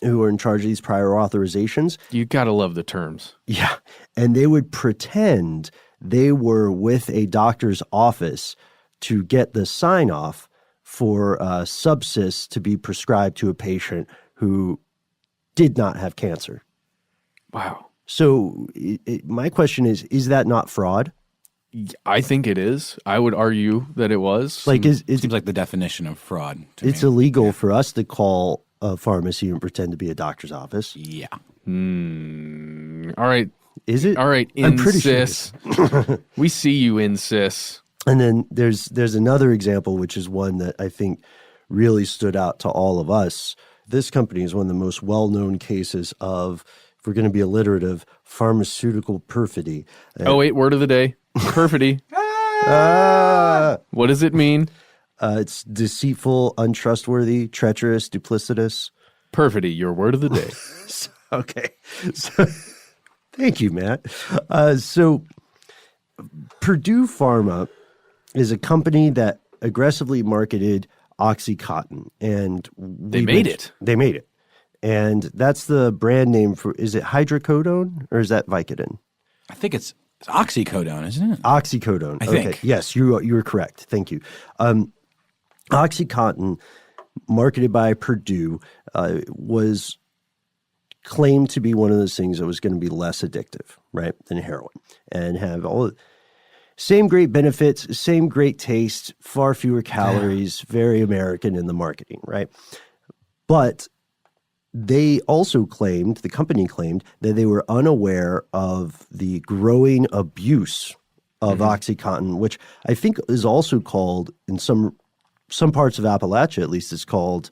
S1: who are in charge of these prior authorizations.
S3: You got to love the terms.
S1: Yeah. And they would pretend they were with a doctor's office to get the sign off for Subsys to be prescribed to a patient who did not have cancer.
S3: Wow.
S1: So my question is that not fraud?
S3: I think it is. I would argue that it was.
S1: Like,
S2: it seems like the definition of fraud to
S1: it's
S2: me.
S1: illegal for us to call a pharmacy and pretend to be a doctor's office.
S2: Yeah.
S3: All right.
S1: Is it?
S3: All right,
S1: I'm pretty sure
S3: INSYS. We see you, INSYS.
S1: And then there's another example, which is one that I think really stood out to all of us. This company is one of the most well-known cases of, if we're going to be alliterative, pharmaceutical perfidy.
S3: Word of the day. Perfidy. What does it mean?
S1: It's deceitful, untrustworthy, treacherous, duplicitous.
S3: Perfidy, your word of the day.
S1: Okay. So, thank you, Matt. So Purdue Pharma is a company that aggressively marketed OxyContin, and
S3: They made it.
S1: And that's the brand name for, is it hydrocodone or is that Vicodin?
S2: I think it's oxycodone, isn't it?
S1: Oxycodone.
S2: I think.
S1: Yes, you were correct. Thank you. OxyContin, marketed by Purdue, was claimed to be one of those things that was going to be less addictive, right, than heroin, and have all same great benefits, same great taste, far fewer calories, very American in the marketing, right? But they also claimed, the company claimed, that they were unaware of the growing abuse of OxyContin, which I think is also called, in some parts of Appalachia at least, is called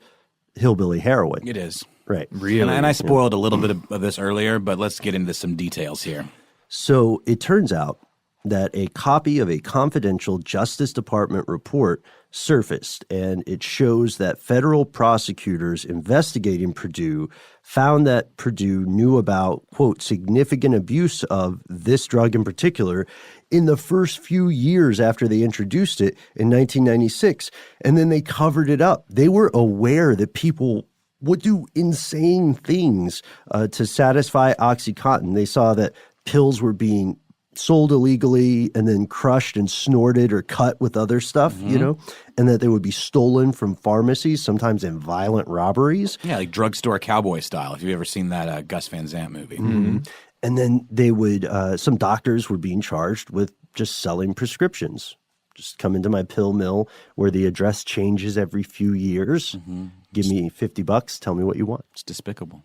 S1: hillbilly heroin.
S2: It is.
S1: Right.
S3: Really?
S2: And I spoiled a little bit of this earlier, but let's get into some details here.
S1: So it turns out that a copy of a confidential Justice Department report surfaced, and it shows that federal prosecutors investigating Purdue found that Purdue knew about, quote, significant abuse of this drug in particular in the first few years after they introduced it in 1996. And then they covered it up. They were aware that people would do insane things to satisfy OxyContin. They saw that pills were being sold illegally and then crushed and snorted or cut with other stuff, and that they would be stolen from pharmacies, sometimes in violent robberies.
S2: Yeah, like drugstore cowboy style, if you've ever seen that Gus Van Sant movie.
S1: And then they would, some doctors were being charged with just selling prescriptions. Just come into my pill mill where the address changes every few years. Give me $50, tell me what you want.
S2: It's despicable.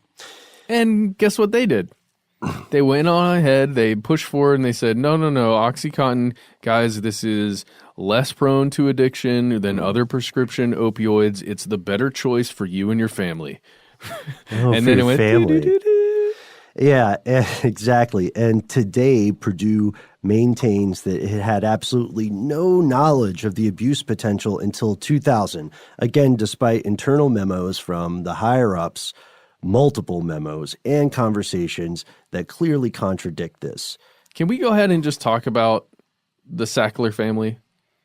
S3: And guess what they did? They went on ahead, they pushed forward, and they said, no, OxyContin, guys, this is less prone to addiction than other prescription opioids. It's the better choice for you and your family.
S1: And then it went, family. Yeah, exactly. And today, Purdue maintains that it had absolutely no knowledge of the abuse potential until 2000. Again, despite internal memos from the higher-ups, multiple memos and conversations that clearly contradict this.
S3: Can we go ahead and just talk about the Sackler family?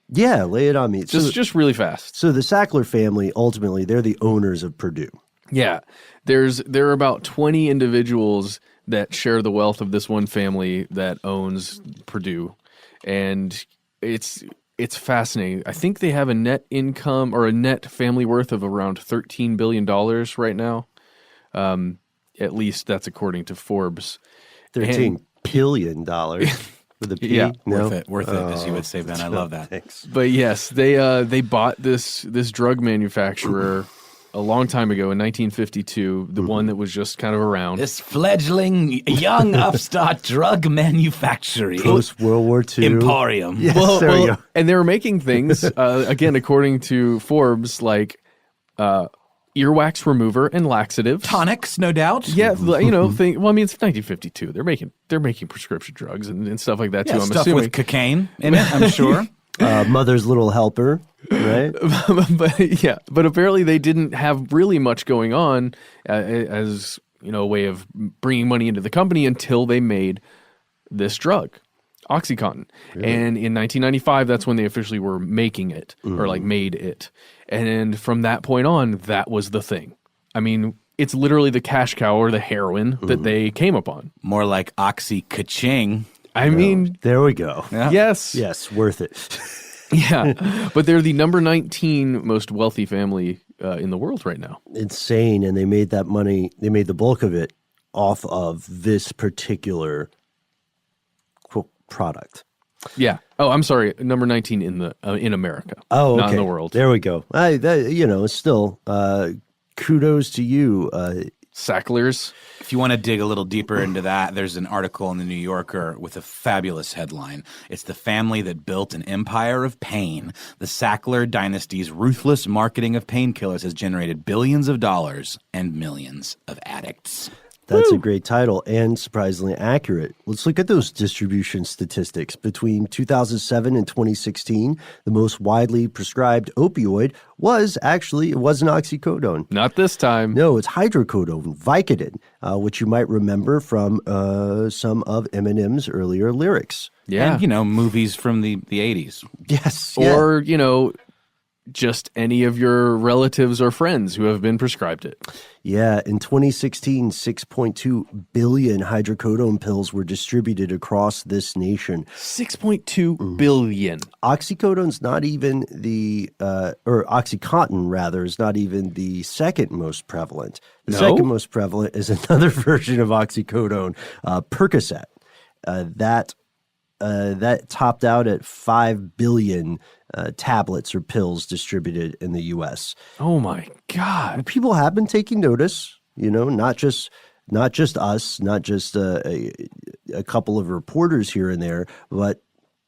S1: Yeah, lay it on me.
S3: Just really fast.
S1: So the Sackler family, ultimately, they're the owners of Purdue.
S3: Yeah. There are about 20 individuals that share the wealth of this one family that owns Purdue. And it's fascinating. I think they have a net income or a net family worth of around $13 billion right now. At least that's according to Forbes.
S1: $13 billion with a P.
S3: Yeah,
S2: worth it, as you would say, Ben. I love that.
S1: Thanks.
S3: But yes, they bought this drug manufacturer a long time ago in 1952, the one that was just kind of around.
S2: This fledgling young upstart drug manufacturing
S1: Post World War II
S2: emporium.
S1: Yes, there we go.
S3: And they were making things again according to Forbes like earwax remover and laxative
S2: Tonics, no doubt.
S3: Yeah, well, it's 1952. They're making prescription drugs and stuff like that too.
S2: Yeah,
S3: I'm
S2: stuff
S3: assuming
S2: with cocaine in it, I'm sure.
S1: Mother's Little Helper, right?
S3: but apparently they didn't have really much going on as a way of bringing money into the company until they made this drug, OxyContin. Really? And in 1995, that's when they officially were making it or made it. And from that point on, that was the thing. I mean, it's literally the cash cow or the heroin that they came upon.
S2: More like Oxy Ka-ching.
S3: I mean,
S1: there we go.
S3: Yeah. Yes,
S1: worth it.
S3: Yeah, but they're the number 19 most wealthy family in the world right now.
S1: Insane, and they made that money. They made the bulk of it off of this particular product.
S3: Yeah. Oh, I'm sorry. Number 19 in America.
S1: Oh, okay.
S3: Not in the world.
S1: There we go. Still, kudos to you,
S3: Sacklers.
S2: If you want to dig a little deeper into that, there's an article in the New Yorker with a fabulous headline. It's the family that built an empire of pain. The Sackler dynasty's ruthless marketing of painkillers has generated billions of dollars and millions of addicts.
S1: That's a great title and surprisingly accurate. Let's look at those distribution statistics. Between 2007 and 2016, the most widely prescribed opioid it wasn't oxycodone.
S3: Not this time.
S1: No, it's hydrocodone, Vicodin, which you might remember from some of Eminem's earlier lyrics.
S3: Yeah.
S2: And, movies from the 80s.
S1: Yes.
S3: Or, just any of your relatives or friends who have been prescribed it.
S1: Yeah, in 2016, 6.2 billion hydrocodone pills were distributed across this nation.
S3: 6.2 billion.
S1: Oxycodone's not even or OxyContin, rather, is not even the second most prevalent. The second most prevalent is another version of oxycodone, Percocet. That topped out at 5 billion tablets or pills distributed in the U.S.
S3: Oh my God!
S1: People have been taking notice. Not just us, not just a couple of reporters here and there, but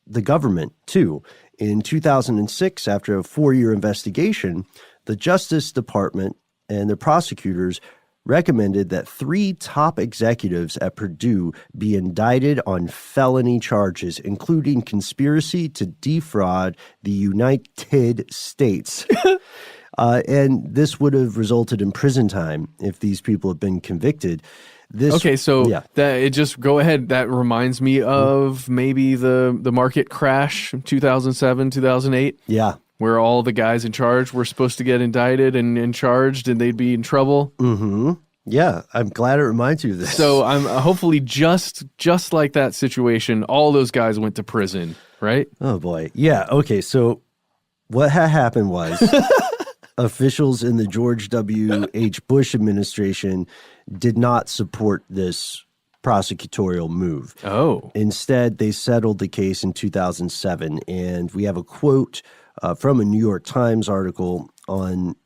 S1: the government too. In 2006, after a 4-year investigation, the Justice Department and the prosecutors recommended that 3 top executives at Purdue be indicted on felony charges, including conspiracy to defraud the United States. And this would have resulted in prison time if these people had been convicted. Go ahead. That reminds me of maybe the market crash in 2007, 2008.
S3: Yeah. Where all the guys in charge were supposed to get indicted and charged and they'd be in trouble.
S1: Mm-hmm. Yeah, I'm glad it reminds you of this.
S3: So I'm hopefully just like that situation, all those guys went to prison, right?
S1: Oh, boy. Yeah, okay, so what had happened was officials in the George W.H. Bush administration did not support this prosecutorial move.
S3: Oh.
S1: Instead, they settled the case in 2007, and we have a quote from a New York Times article on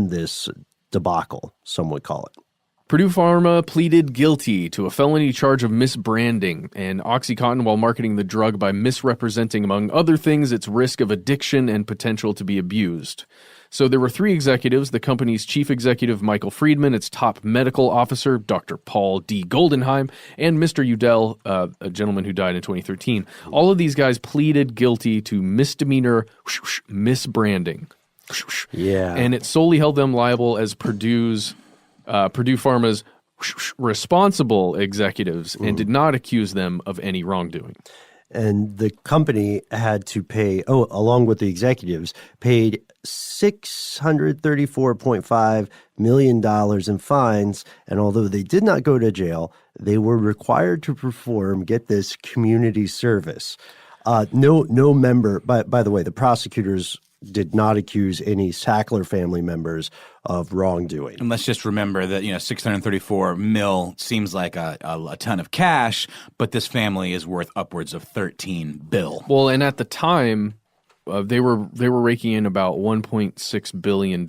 S1: this debacle, some would call it.
S3: Purdue Pharma pleaded guilty to a felony charge of misbranding and OxyContin while marketing the drug by misrepresenting, among other things, its risk of addiction and potential to be abused. So there were 3 executives, the company's chief executive, Michael Friedman, its top medical officer, Dr. Paul D. Goldenheim, and Mr. Udell, a gentleman who died in 2013. All of these guys pleaded guilty to misdemeanor misbranding.
S1: Yeah.
S3: And it solely held them liable as Purdue Pharma's responsible executives and did not accuse them of any wrongdoing.
S1: And the company had to pay, along with the executives, paid $634.5 million in fines. And although they did not go to jail, they were required to perform, get this, community service. No member, by the way, the prosecutors did not accuse any Sackler family members of wrongdoing.
S2: And let's just remember that, 634 mil seems like a ton of cash, but this family is worth upwards of 13 bill.
S3: Well, and at the time, they were raking in about $1.6 billion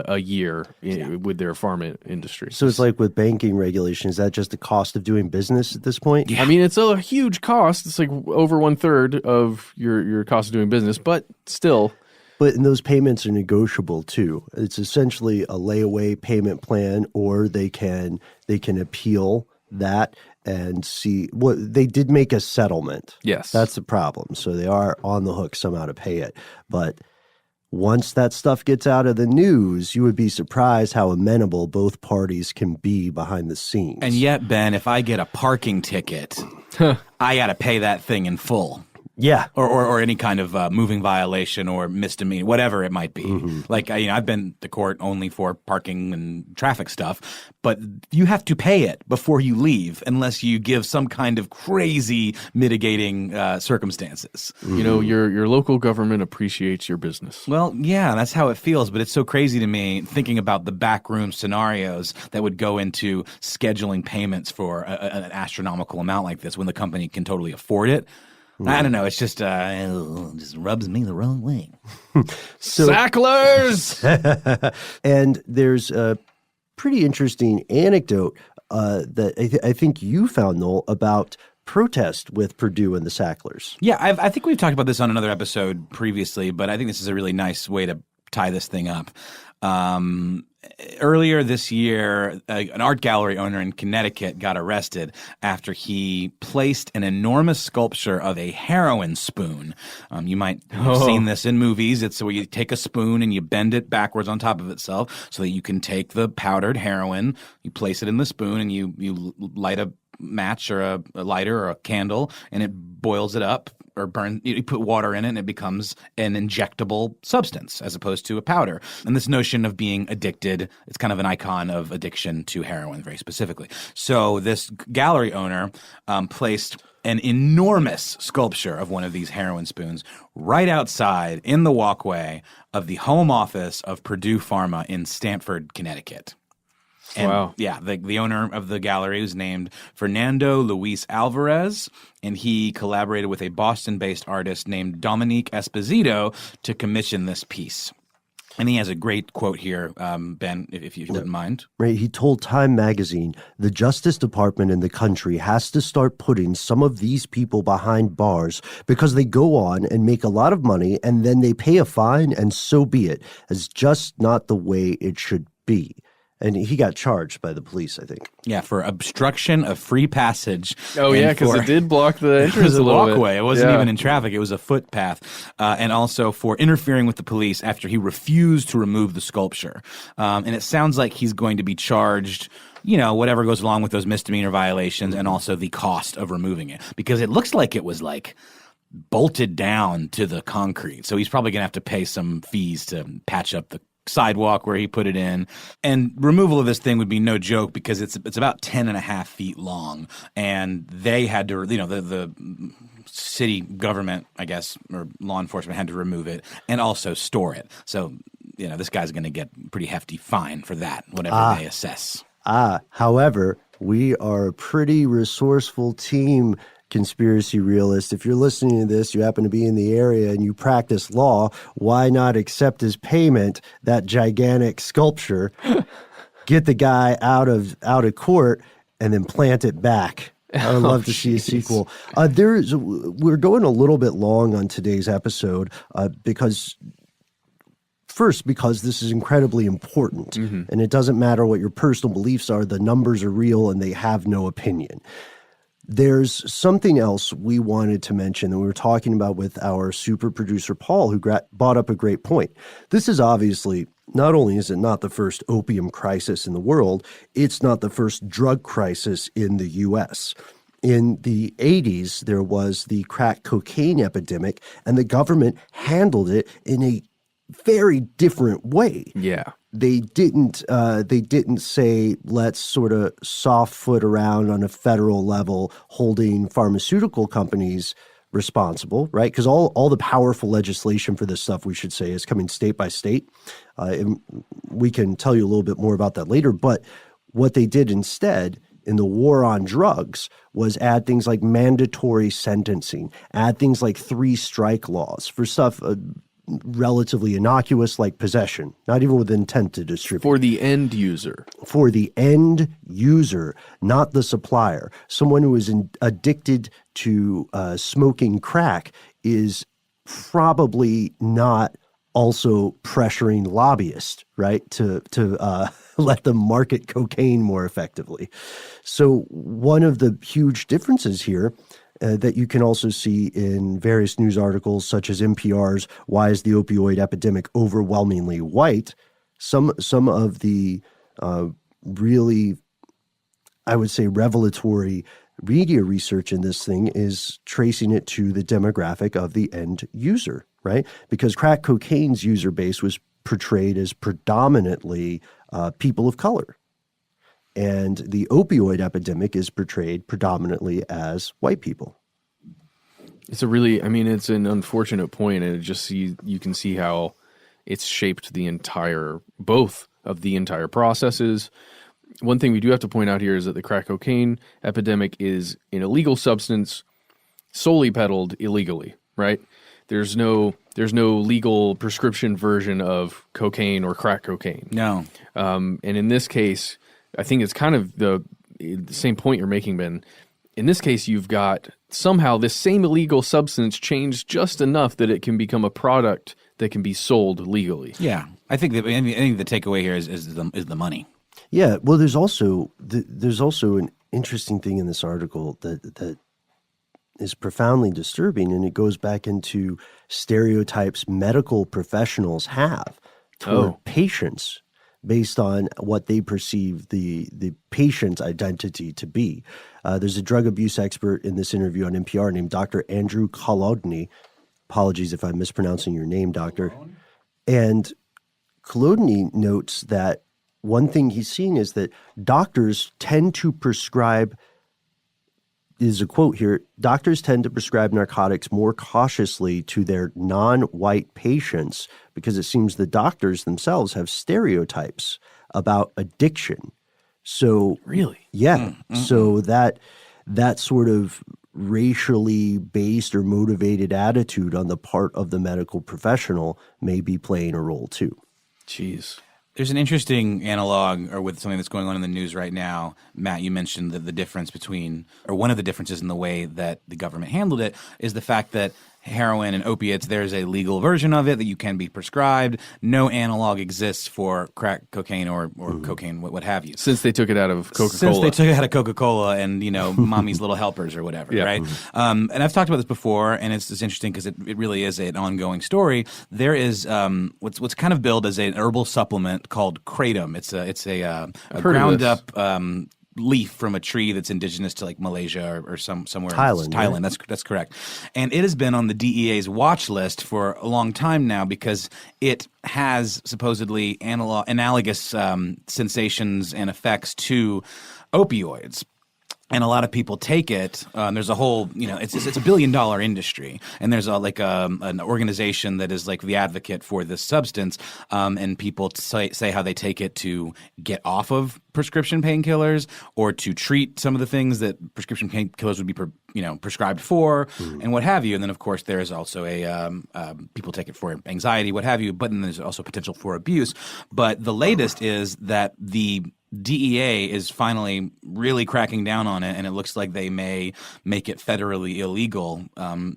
S3: a year with their pharma industry.
S1: So it's like with banking regulation, is that just the cost of doing business at this point?
S3: Yeah. I mean, it's a huge cost. It's like over 1/3 of your cost of doing business, but still.
S1: But and those payments are negotiable too. It's essentially a layaway payment plan, or they can appeal that and see what they did make a settlement.
S3: Yes.
S1: That's the problem. So they are on the hook somehow to pay it. But once that stuff gets out of the news, you would be surprised how amenable both parties can be behind the scenes.
S2: And yet, Ben, if I get a parking ticket, I got to pay that thing in full.
S1: Yeah.
S2: Or any kind of moving violation or misdemeanor, whatever it might be. Mm-hmm. Like, I've been to court only for parking and traffic stuff, but you have to pay it before you leave unless you give some kind of crazy mitigating circumstances.
S3: Mm-hmm. Your local government appreciates your business.
S2: Well, yeah, that's how it feels, but it's so crazy to me thinking about the backroom scenarios that would go into scheduling payments for an astronomical amount like this when the company can totally afford it. I don't know. It's just just rubs me the wrong way.
S3: Sacklers!
S1: And there's a pretty interesting anecdote that I think you found, Noel, about protest with Purdue and the Sacklers.
S2: Yeah, I think we've talked about this on another episode previously, but I think this is a really nice way to tie this thing up. Earlier this year, an art gallery owner in Connecticut got arrested after he placed an enormous sculpture of a heroin spoon. You might have seen this in movies. It's where you take a spoon and you bend it backwards on top of itself so that you can take the powdered heroin, you place it in the spoon, and you light a match or a lighter or a candle, and it boils it up. Or burn, you put water in it and it becomes an injectable substance as opposed to a powder. And this notion of being addicted, it's kind of an icon of addiction to heroin very specifically. So this gallery owner placed an enormous sculpture of one of these heroin spoons right outside in the walkway of the home office of Purdue Pharma in Stamford, Connecticut. And,
S3: wow.
S2: Yeah, the owner of the gallery was named Fernando Luis Alvarez, and he collaborated with a Boston-based artist named Dominique Esposito to commission this piece. And he has a great quote here, Ben, if you wouldn't mind.
S1: Right. He told Time magazine, the Justice Department in the country has to start putting some of these people behind bars because they go on and make a lot of money and then they pay a fine and so be it. It's just not the way it should be. And he got charged by the police, I think.
S2: Yeah, for obstruction of free passage.
S3: Oh, yeah, because it did block the entrance
S2: it was a
S3: little
S2: walkway.
S3: bit.
S2: It wasn't even in traffic. It was a footpath. And also for interfering with the police after he refused to remove the sculpture. And it sounds like he's going to be charged, whatever goes along with those misdemeanor violations and also the cost of removing it. Because it looks like it was bolted down to the concrete. So he's probably going to have to pay some fees to patch up the sidewalk where he put it in. And removal of this thing would be no joke because it's about 10.5 feet long. And they had to, the city government, I guess, or law enforcement had to remove it and also store it. So, this guy's going to get a pretty hefty fine for that, whatever they assess.
S1: However, we are a pretty resourceful team, conspiracy realist. If you're listening to this, you happen to be in the area and you practice law, why not accept as payment that gigantic sculpture, get the guy out of court, and then plant it back? I would love to see a sequel. We're going a little bit long on today's episode because this is incredibly important, and it doesn't matter what your personal beliefs are. The numbers are real and they have no opinion. There's something else we wanted to mention that we were talking about with our super producer, Paul, who brought up a great point. This is obviously, not only is it not the first opium crisis in the world, it's not the first drug crisis in the U.S. In the 80s, there was the crack cocaine epidemic, and the government handled it in a very different way.
S3: Yeah.
S1: They didn't say, let's sort of soft foot around on a federal level holding pharmaceutical companies responsible, right? Because all the powerful legislation for this stuff, we should say, is coming state by state. And we can tell you a little bit more about that later. But what they did instead in the war on drugs was add things like mandatory sentencing, add things like 3-strike laws for stuff relatively innocuous like possession, not even with intent to distribute.
S3: For the end user.
S1: For the end user, not the supplier. Someone who is addicted to smoking crack is probably not also pressuring lobbyists, right, to let them market cocaine more effectively. So one of the huge differences here that you can also see in various news articles such as NPR's Why is the Opioid Epidemic Overwhelmingly White? Some of the really, I would say, revelatory media research in this thing is tracing it to the demographic of the end user, right? Because crack cocaine's user base was portrayed as predominantly people of color. And the opioid epidemic is portrayed predominantly as white people.
S3: It's it's an unfortunate point, and you can see how it's shaped both of the entire processes. One thing we do have to point out here is that the crack cocaine epidemic is an illegal substance solely peddled illegally, right? There's no legal prescription version of cocaine or crack cocaine.
S2: No.
S3: And in this case, I think it's kind of the same point you're making, Ben. In this case, you've got somehow this same illegal substance changed just enough that it can become a product that can be sold legally.
S2: Yeah, I think the takeaway here is the money.
S1: Yeah, well, there's also an interesting thing in this article that is profoundly disturbing, and it goes back into stereotypes medical professionals have toward patients based on what they perceive the patient's identity to be. There's a drug abuse expert in this interview on NPR named Dr. Andrew Kolodny. Apologies if I'm mispronouncing your name, doctor. And Kolodny notes that one thing he's seeing is that doctors tend to prescribe, is a quote here, doctors tend to prescribe narcotics more cautiously to their non-white patients because it seems the doctors themselves have stereotypes about addiction. So
S3: really?
S1: Yeah. So that sort of racially based or motivated attitude on the part of the medical professional may be playing a role too.
S3: Jeez.
S2: There's an interesting analog, or with something that's going on in the news right now. Matt, you mentioned that the difference between, or one of the differences in the way that the government handled it is the fact that heroin and opiates, there's a legal version of it that you can be prescribed. No analog exists for crack cocaine or cocaine, what have you.
S3: Since they took it out of Coca-Cola.
S2: Since they took it out of Coca-Cola and, Mommy's Little Helpers or whatever, right? And I've talked about this before, and it's interesting because it really is an ongoing story. There is what's kind of billed as an herbal supplement called Kratom. It's a ground up leaf from a tree that's indigenous to like Malaysia or somewhere
S1: Thailand,
S2: in Thailand.
S1: right?
S2: That's correct. And it has been on the DEA's watch list for a long time now because it has supposedly analogous sensations and effects to opioids. And a lot of people take it. There's a whole, it's a $1 billion industry, and there's an organization that is like the advocate for this substance. And people say how they take it to get off of prescription painkillers or to treat some of the things that prescription painkillers would be, prescribed for, and what have you. And then of course there's also people take it for anxiety, what have you. But then there's also potential for abuse. But the latest is that the DEA is finally really cracking down on it, and it looks like they may make it federally illegal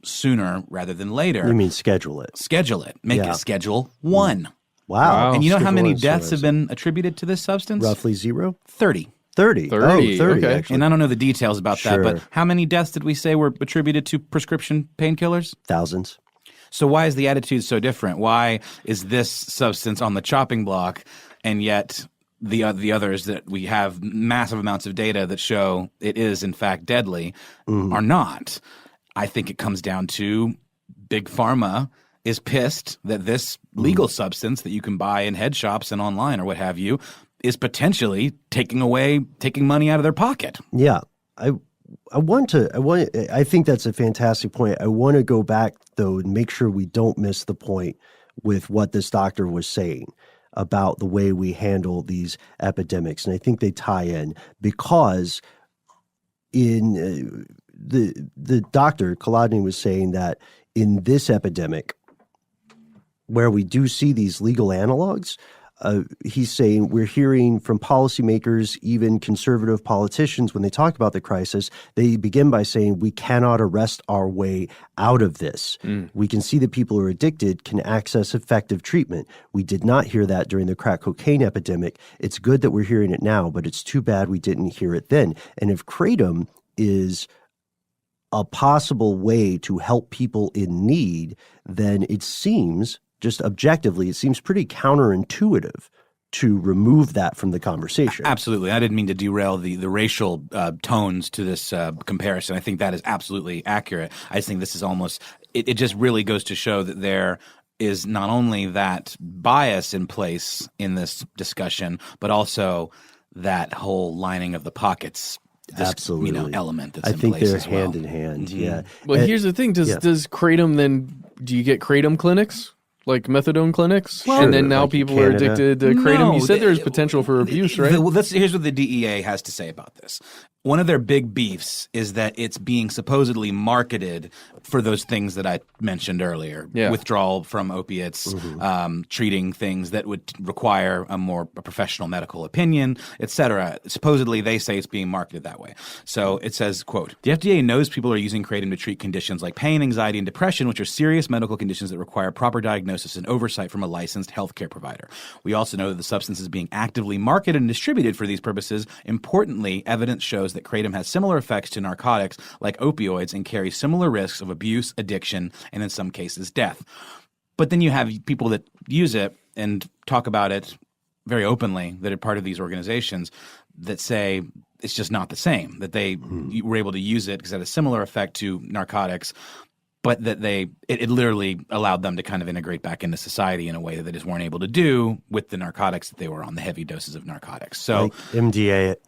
S2: sooner rather than later.
S1: You mean schedule it?
S2: Schedule it. Make it Schedule 1.
S1: Wow.
S2: And you know how many
S1: Schedule
S2: deaths have been attributed to this substance?
S1: Roughly 0?
S2: 30.
S1: 30.
S3: 30.
S1: Oh, 30,
S3: Okay.
S1: actually.
S2: And I don't know the details about that,
S1: Sure.
S2: but how many deaths did we say were attributed to prescription painkillers?
S1: Thousands.
S2: So why is the attitude so different? Why is this substance on the chopping block, and yet the others that we have massive amounts of data that show it is in fact deadly are not? I think it comes down to Big Pharma is pissed that this legal substance that you can buy in head shops and online or what have you is potentially taking money out of their pocket.
S1: Yeah. I think that's a fantastic point. I want to go back though and make sure we don't miss the point with what this doctor was saying about the way we handle these epidemics. And I think they tie in because in the doctor, Kolodny, was saying that in this epidemic, where we do see these legal analogs, he's saying we're hearing from policymakers, even conservative politicians, when they talk about the crisis, they begin by saying we cannot arrest our way out of this. We can see that people who are addicted can access effective treatment. We did not hear that during the crack cocaine epidemic. It's good that we're hearing it now, but it's too bad we didn't hear it then. And if kratom is a possible way to help people in need, then it seems, just objectively, it seems pretty counterintuitive to remove that from the conversation.
S2: Absolutely. I didn't mean to derail the racial tones to this comparison. I think that is absolutely accurate. I just think this is almost – it just really goes to show that there is not only that bias in place in this discussion, but also that whole lining of the pockets
S1: Absolutely.
S2: element that's
S1: I
S2: in
S1: think
S2: place
S1: they're
S2: as well.
S1: hand in hand, yeah.
S3: Well, here's the thing. Does kratom then – do you get kratom clinics? Like methadone clinics?
S1: Well,
S3: and then
S1: sure,
S3: now
S1: like in
S3: people are
S1: Canada.
S3: addicted to kratom?
S2: No,
S3: You said there's potential for abuse, right?
S2: Here's what the DEA has to say about this. One of their big beefs is that it's being supposedly marketed for those things that I mentioned earlier.
S3: Yeah.
S2: Withdrawal from opiates, treating things that would require a more professional medical opinion, et cetera. Supposedly, they say it's being marketed that way. So it says, quote, "The FDA knows people are using kratom to treat conditions like pain, anxiety, and depression, which are serious medical conditions that require proper diagnosis and oversight from a licensed healthcare provider. We also know that the substance is being actively marketed and distributed for these purposes. Importantly, evidence shows that kratom has similar effects to narcotics like opioids and carries similar risks of abuse, addiction, and in some cases death." But then you have people that use it and talk about it very openly that are part of these organizations that say it's just not the same, that they were able to use it because it had a similar effect to narcotics, but that it literally allowed them to kind of integrate back into society in a way that they just weren't able to do with the narcotics that they were on, the heavy doses of narcotics. So
S1: Like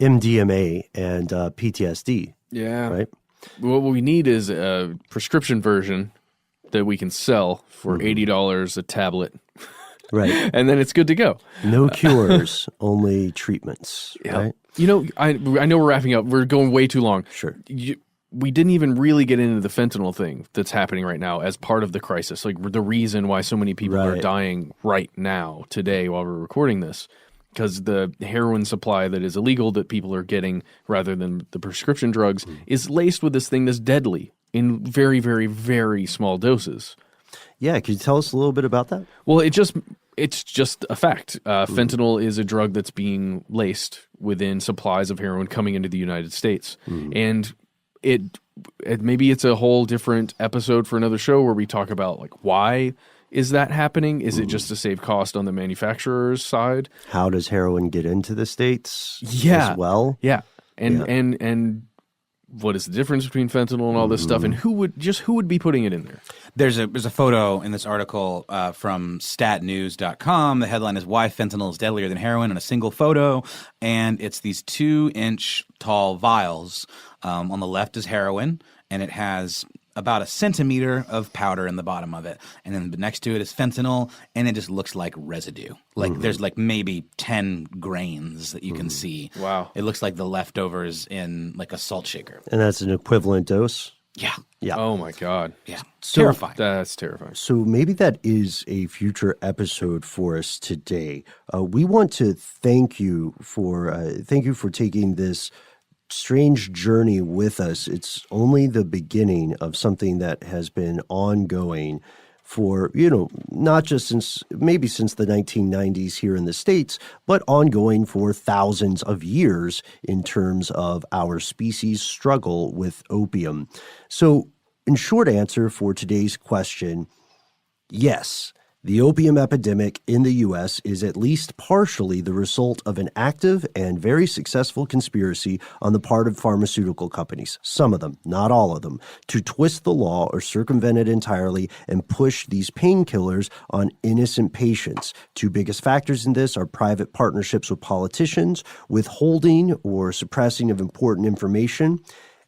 S1: MDMA and PTSD,
S3: Yeah.
S1: right?
S3: What we need is a prescription version that we can sell for $80 a tablet,
S1: Right.
S3: and then it's good to go.
S1: No cures, only treatments, right?
S3: You know, I know we're wrapping up. We're going way too long.
S1: Sure.
S3: We didn't even really get into the fentanyl thing that's happening right now as part of the crisis, like the reason why so many people are
S1: Right.
S3: dying right now, today, while we're recording this, because the heroin supply that is illegal that people are getting rather than the prescription drugs is laced with this thing that's deadly in very, very, very small doses.
S1: Yeah, could you tell us a little bit about that?
S3: Well, it's just a fact. Fentanyl is a drug that's being laced within supplies of heroin coming into the United States. And it maybe it's a whole different episode for another show where we talk about like why is that happening? Is it just to save cost on the manufacturer's side?
S1: How does heroin get into the States
S3: Yeah.
S1: as well?
S3: Yeah. And what is the difference between fentanyl and all this stuff, and who would be putting it in there?
S2: There's a photo in this article from statnews.com. The headline is "Why Fentanyl is Deadlier Than Heroin" in a single photo, and it's these 2-inch tall vials. On the left is heroin, and it has about a centimeter of powder in the bottom of it. And then next to it is fentanyl, and it just looks like residue. Like there's like maybe 10 grains that you can see.
S3: Wow.
S2: It looks like the leftovers in like a salt shaker.
S1: And that's an equivalent dose?
S2: Yeah.
S1: Yeah.
S3: Oh my God.
S2: Yeah.
S1: So-
S2: Terrifying.
S3: That's terrifying.
S1: So maybe that is a future episode for us today. We want to thank you for taking this strange journey with us. It's only the beginning of something that has been ongoing for, not just since the 1990s here in the States, but ongoing for thousands of years in terms of our species' struggle with opium. So in short answer for today's question, yes, the opium epidemic in the U.S. is at least partially the result of an active and very successful conspiracy on the part of pharmaceutical companies, some of them, not all of them, to twist the law or circumvent it entirely and push these painkillers on innocent patients. Two biggest factors in this are private partnerships with politicians, withholding or suppressing of important information,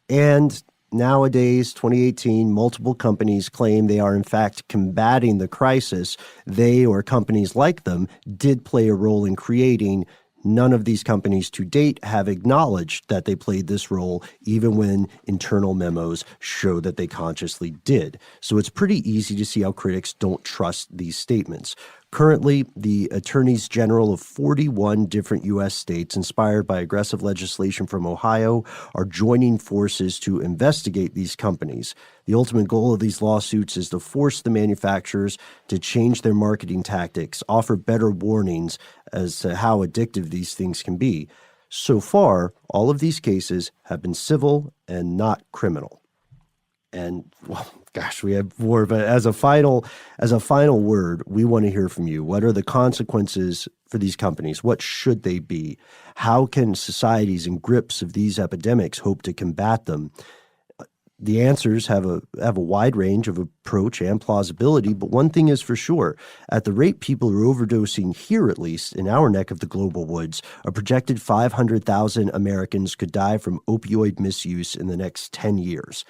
S1: and nowadays, 2018, multiple companies claim they are in fact combating the crisis. They or companies like them did play a role in creating. None of these companies to date have acknowledged that they played this role, even when internal memos show that they consciously did. So it's pretty easy to see how critics don't trust these statements. Currently, the attorneys general of 41 different U.S. states, inspired by aggressive legislation from Ohio, are joining forces to investigate these companies. The ultimate goal of these lawsuits is to force the manufacturers to change their marketing tactics, offer better warnings as to how addictive these things can be. So far, all of these cases have been civil and not criminal. And, well, gosh, we have more, but as a final word, we want to hear from you. What are the consequences for these companies? What should they be? How can societies in grips of these epidemics hope to combat them? The answers have a wide range of approach and plausibility, but one thing is for sure. At the rate people are overdosing here, at least in our neck of the global woods, a projected 500,000 Americans could die from opioid misuse in the next 10 years.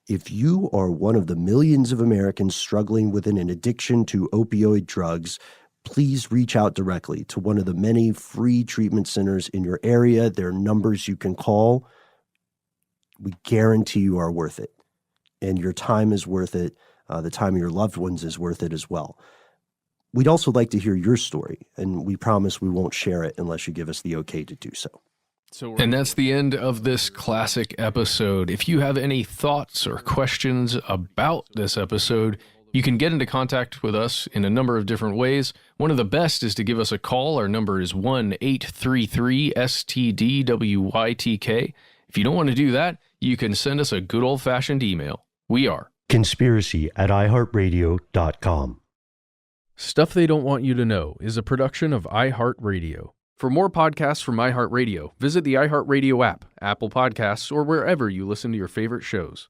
S1: If you are one of the millions of Americans struggling with an addiction to opioid drugs, please reach out directly to one of the many free treatment centers in your area. There are numbers you can call. We guarantee you are worth it, and your time is worth it. The time of your loved ones is worth it as well. We'd also like to hear your story, and we promise we won't share it unless you give us the okay to do so.
S3: And that's the end of this classic episode. If you have any thoughts or questions about this episode, you can get into contact with us in a number of different ways. One of the best is to give us a call. Our number is 1-833-STDWYTK. If you don't want to do that, you can send us a good old-fashioned email. We are
S1: conspiracy@iHeartRadio.com.
S3: Stuff They Don't Want You to Know is a production of iHeartRadio. For more podcasts from iHeartRadio, visit the iHeartRadio app, Apple Podcasts, or wherever you listen to your favorite shows.